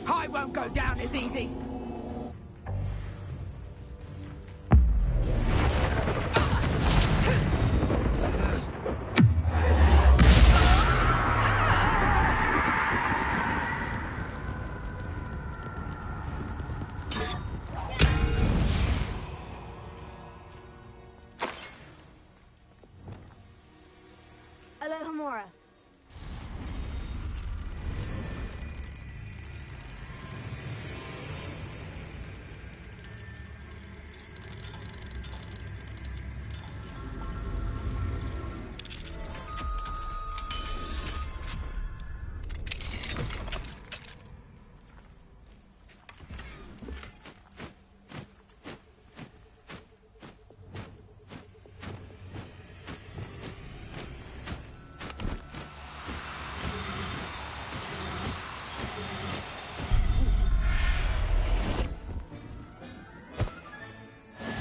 I won't go down as easy. Alohomora.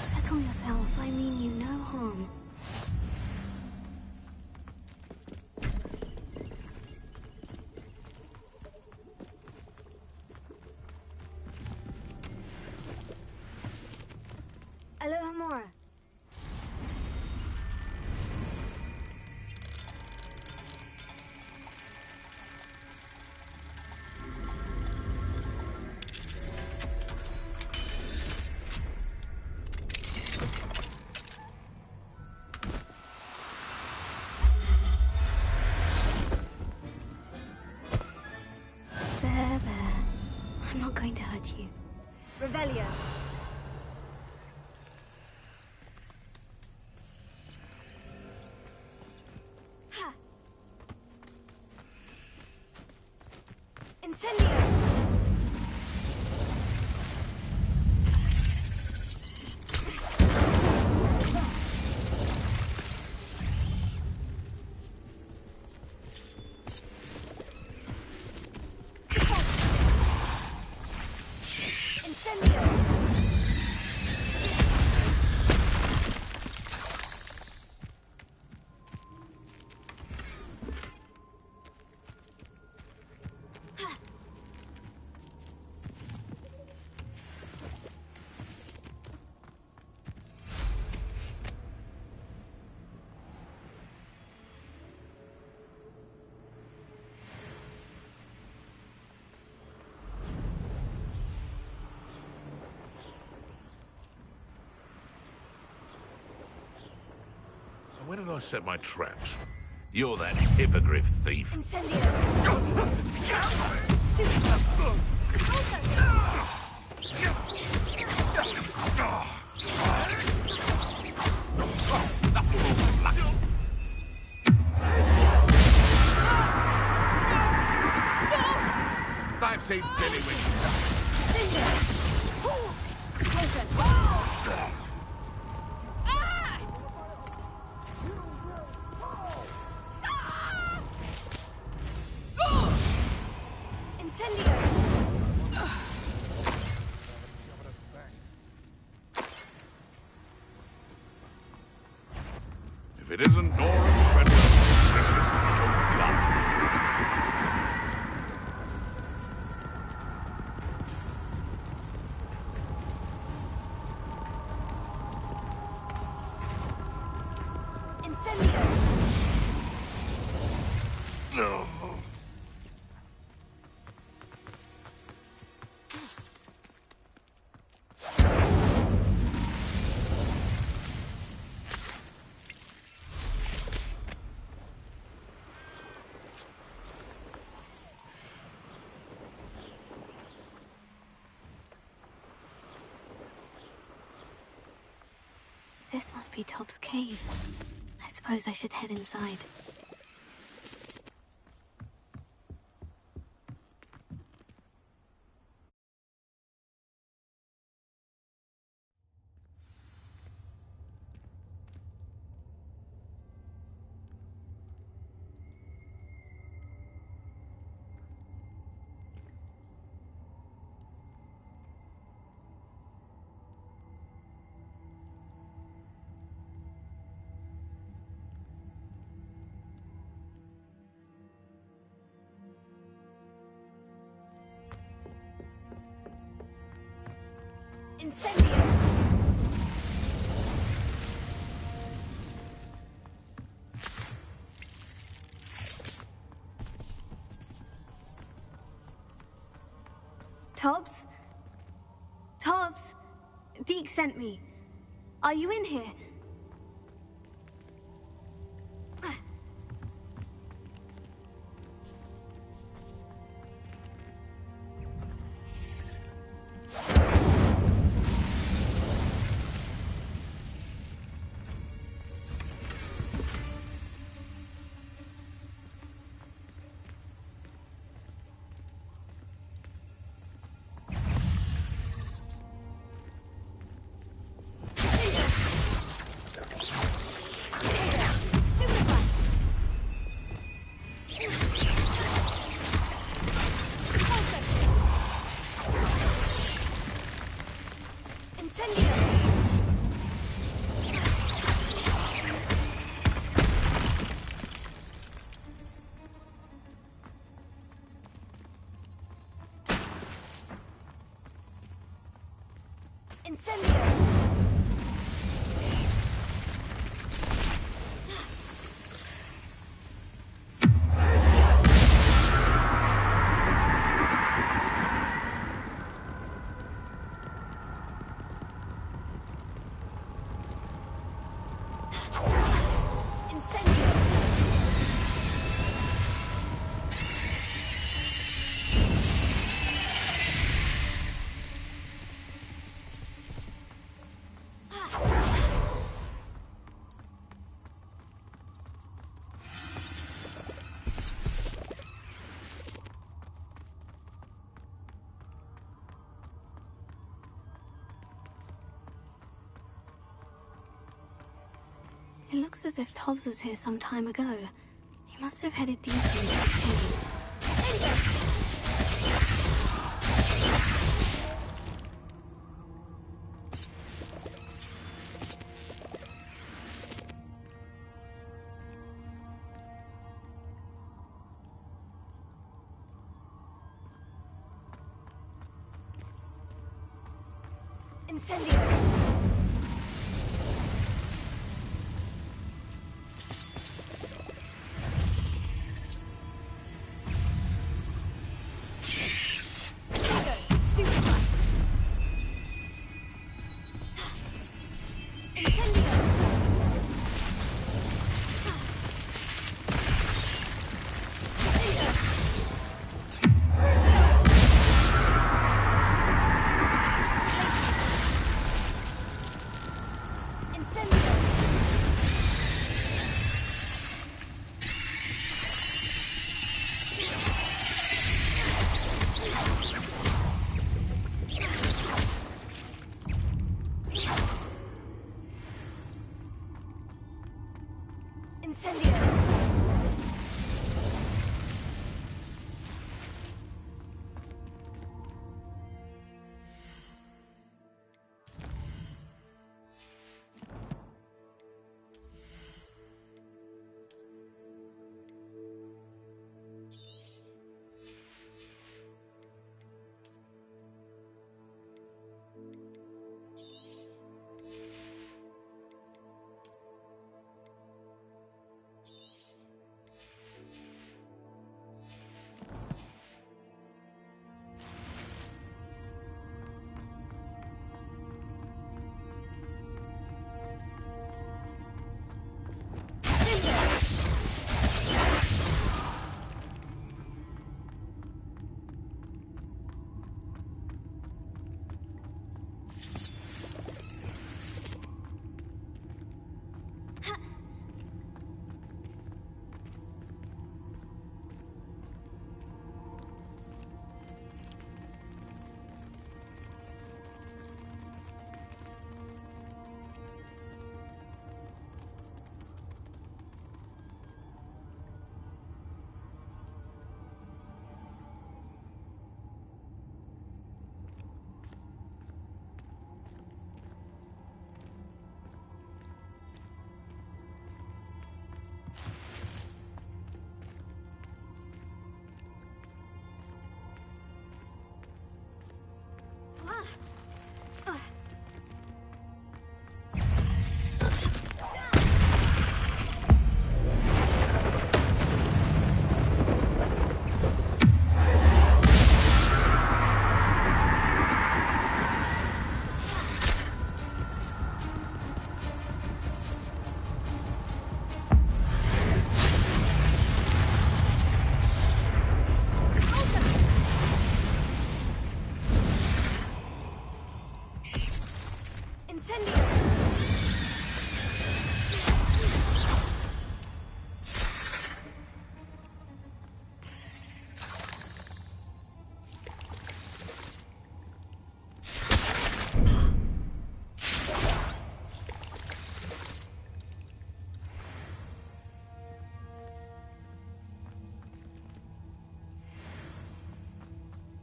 Settle yourself. I mean you no harm. Alohomora. There. I'm not going to hurt you. Revelio. Ha. Incendio. Where did I set my traps? You're that hippogriff thief. Incendio! Stupid! I've seen Billy Wings. If it isn't Nora Treadwell's precious little gun. No. This must be Tob's cave. I suppose I should head inside. Incendio! Tobbs? Tobbs? Deke sent me. Are you in here? It looks as if Tobbs was here some time ago. He must have headed deeper into the cave. Incendio! Incendio!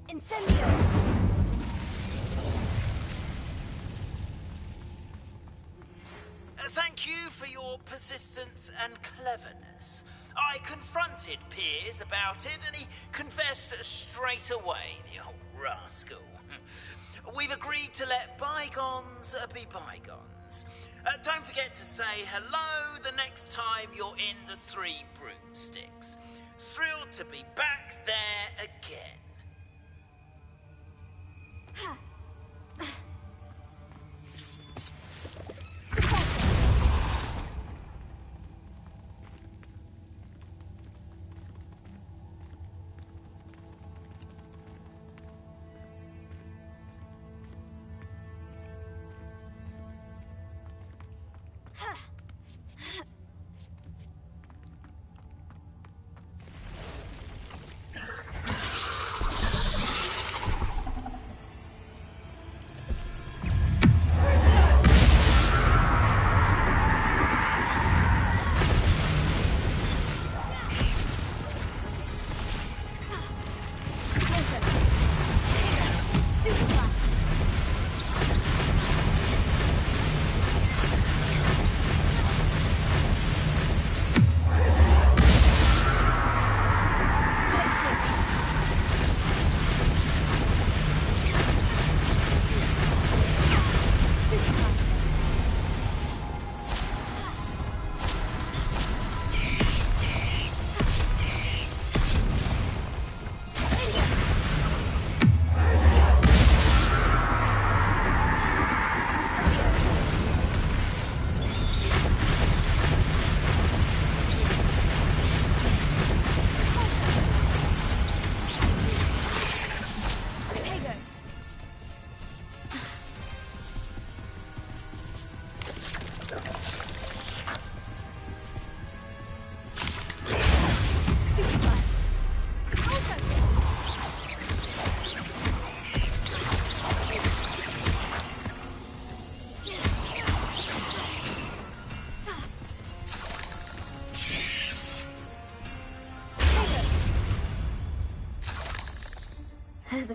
Incendio! Thank you for your persistence and cleverness. I confronted Piers about it, and he confessed straight away, the old rascal. We've agreed to let bygones be bygones. Don't forget to say hello the next time you're in the Three Broomsticks. Thrilled to be back there again.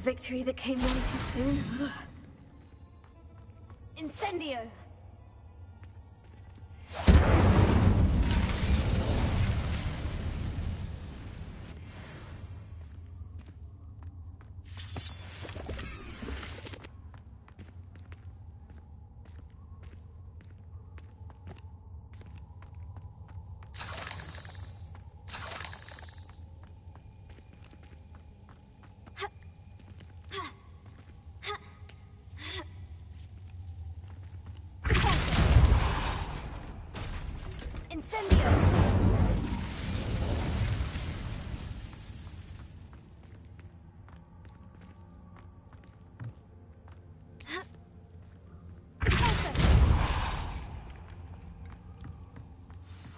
victory that came none too soon. Incendio!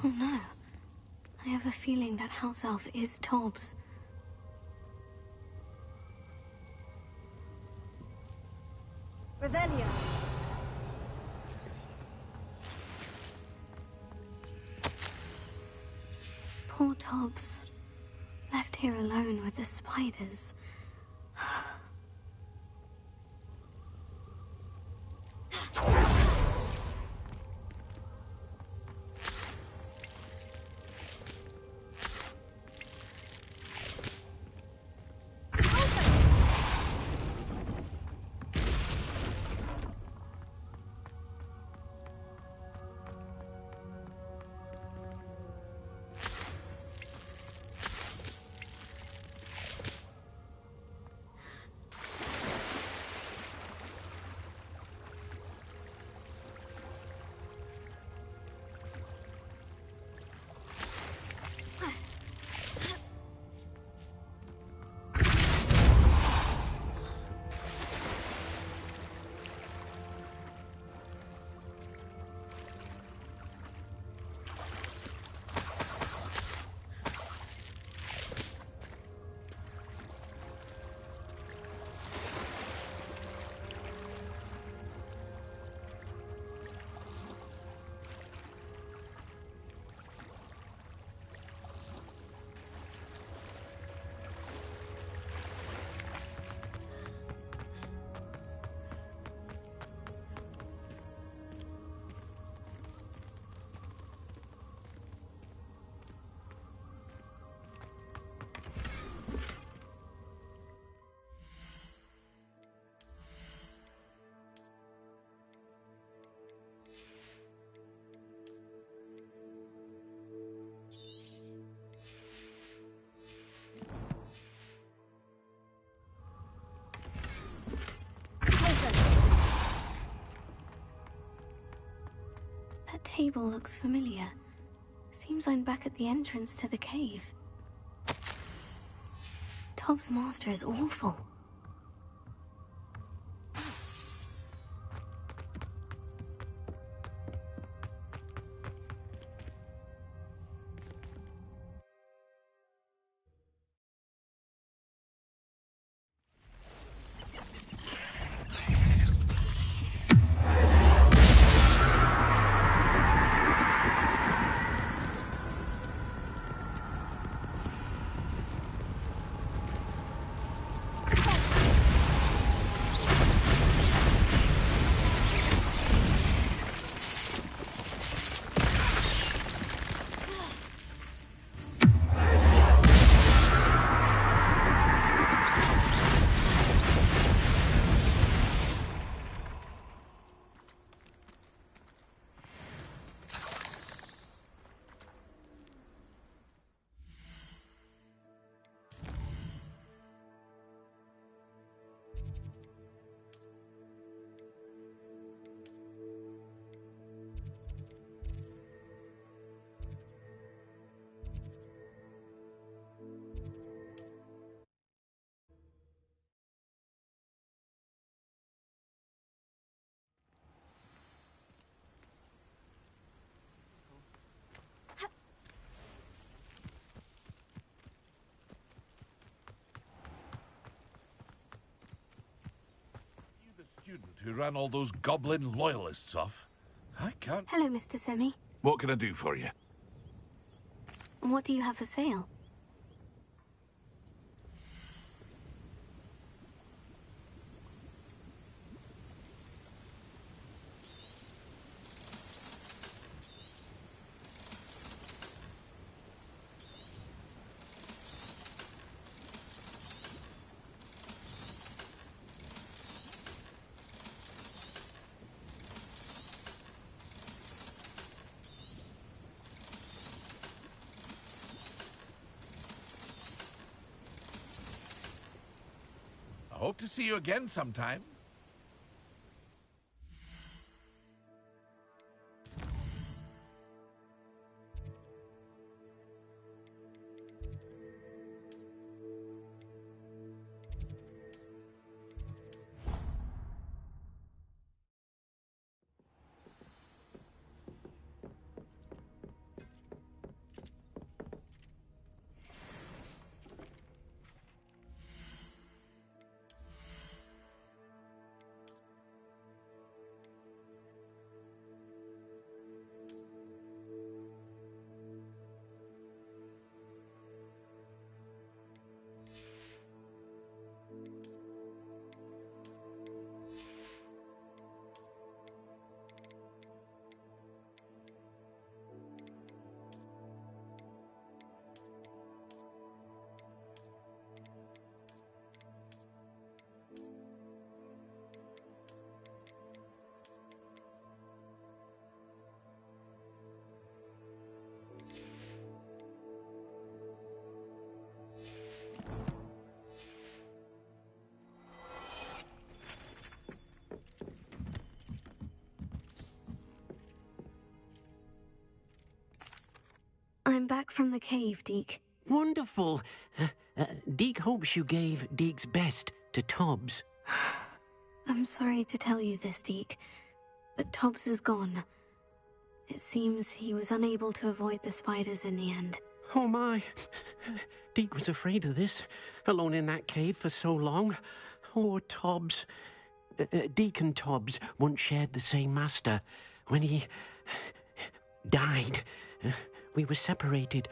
Oh no. I have a feeling that house elf is Tobbs. Revelio. Poor Tobbs. Left here alone with the spiders. That table looks familiar. Seems I'm back at the entrance to the cave. Tobbs' master is awful. Student who ran all those goblin loyalists off. I can't... Hello, Mr. Semi. What can I do for you? What do you have for sale? Hope to see you again sometime. I'm back from the cave, Deke. Wonderful. Deke hopes you gave Deke's best to Tobbs. I'm sorry to tell you this, Deke, but Tobbs is gone. It seems he was unable to avoid the spiders in the end. Oh my. Deke was afraid of this, alone in that cave for so long. Oh, Tobbs. Deke and Tobbs once shared the same master. When he died, we were separated.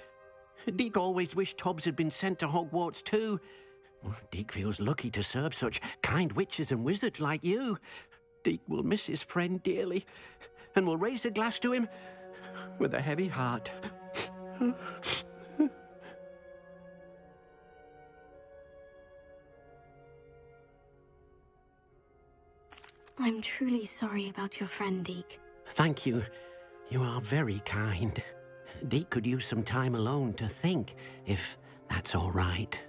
Deke always wished Tobbs had been sent to Hogwarts too. Deke feels lucky to serve such kind witches and wizards like you. Deke will miss his friend dearly, and will raise a glass to him with a heavy heart. I'm truly sorry about your friend, Deke. Thank you. You are very kind. Deke could use some time alone to think, if that's all right.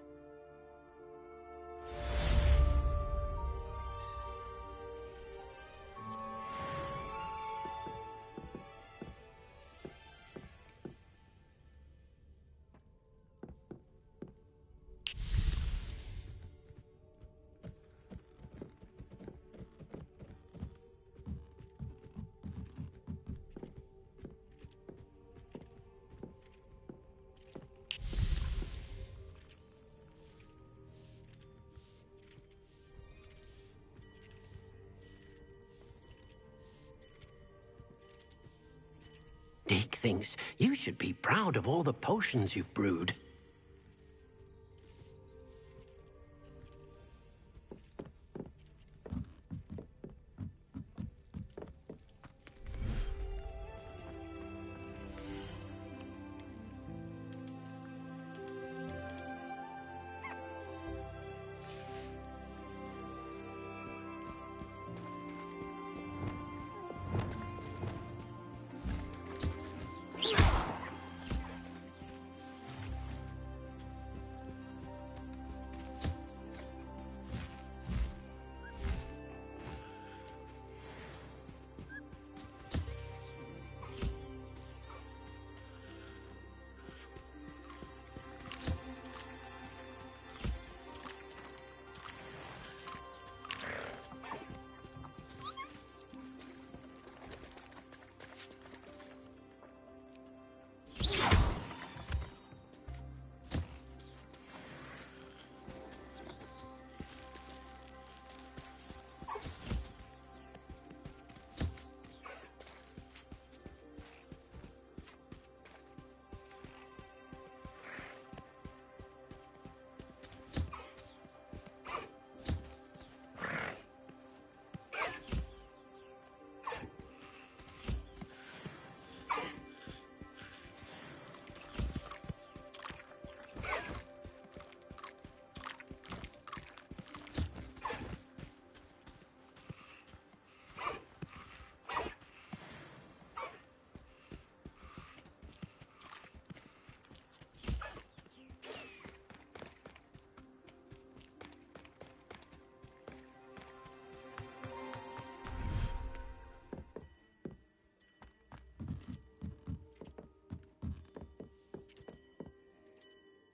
Deke thinks you should be proud of all the potions you've brewed.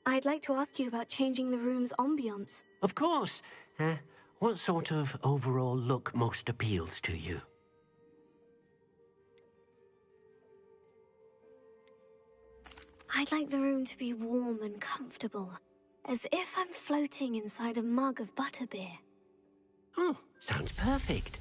I'd like to ask you about changing the room's ambiance. Of course. What sort of overall look most appeals to you? I'd like the room to be warm and comfortable, as if I'm floating inside a mug of butterbeer. Oh, sounds perfect.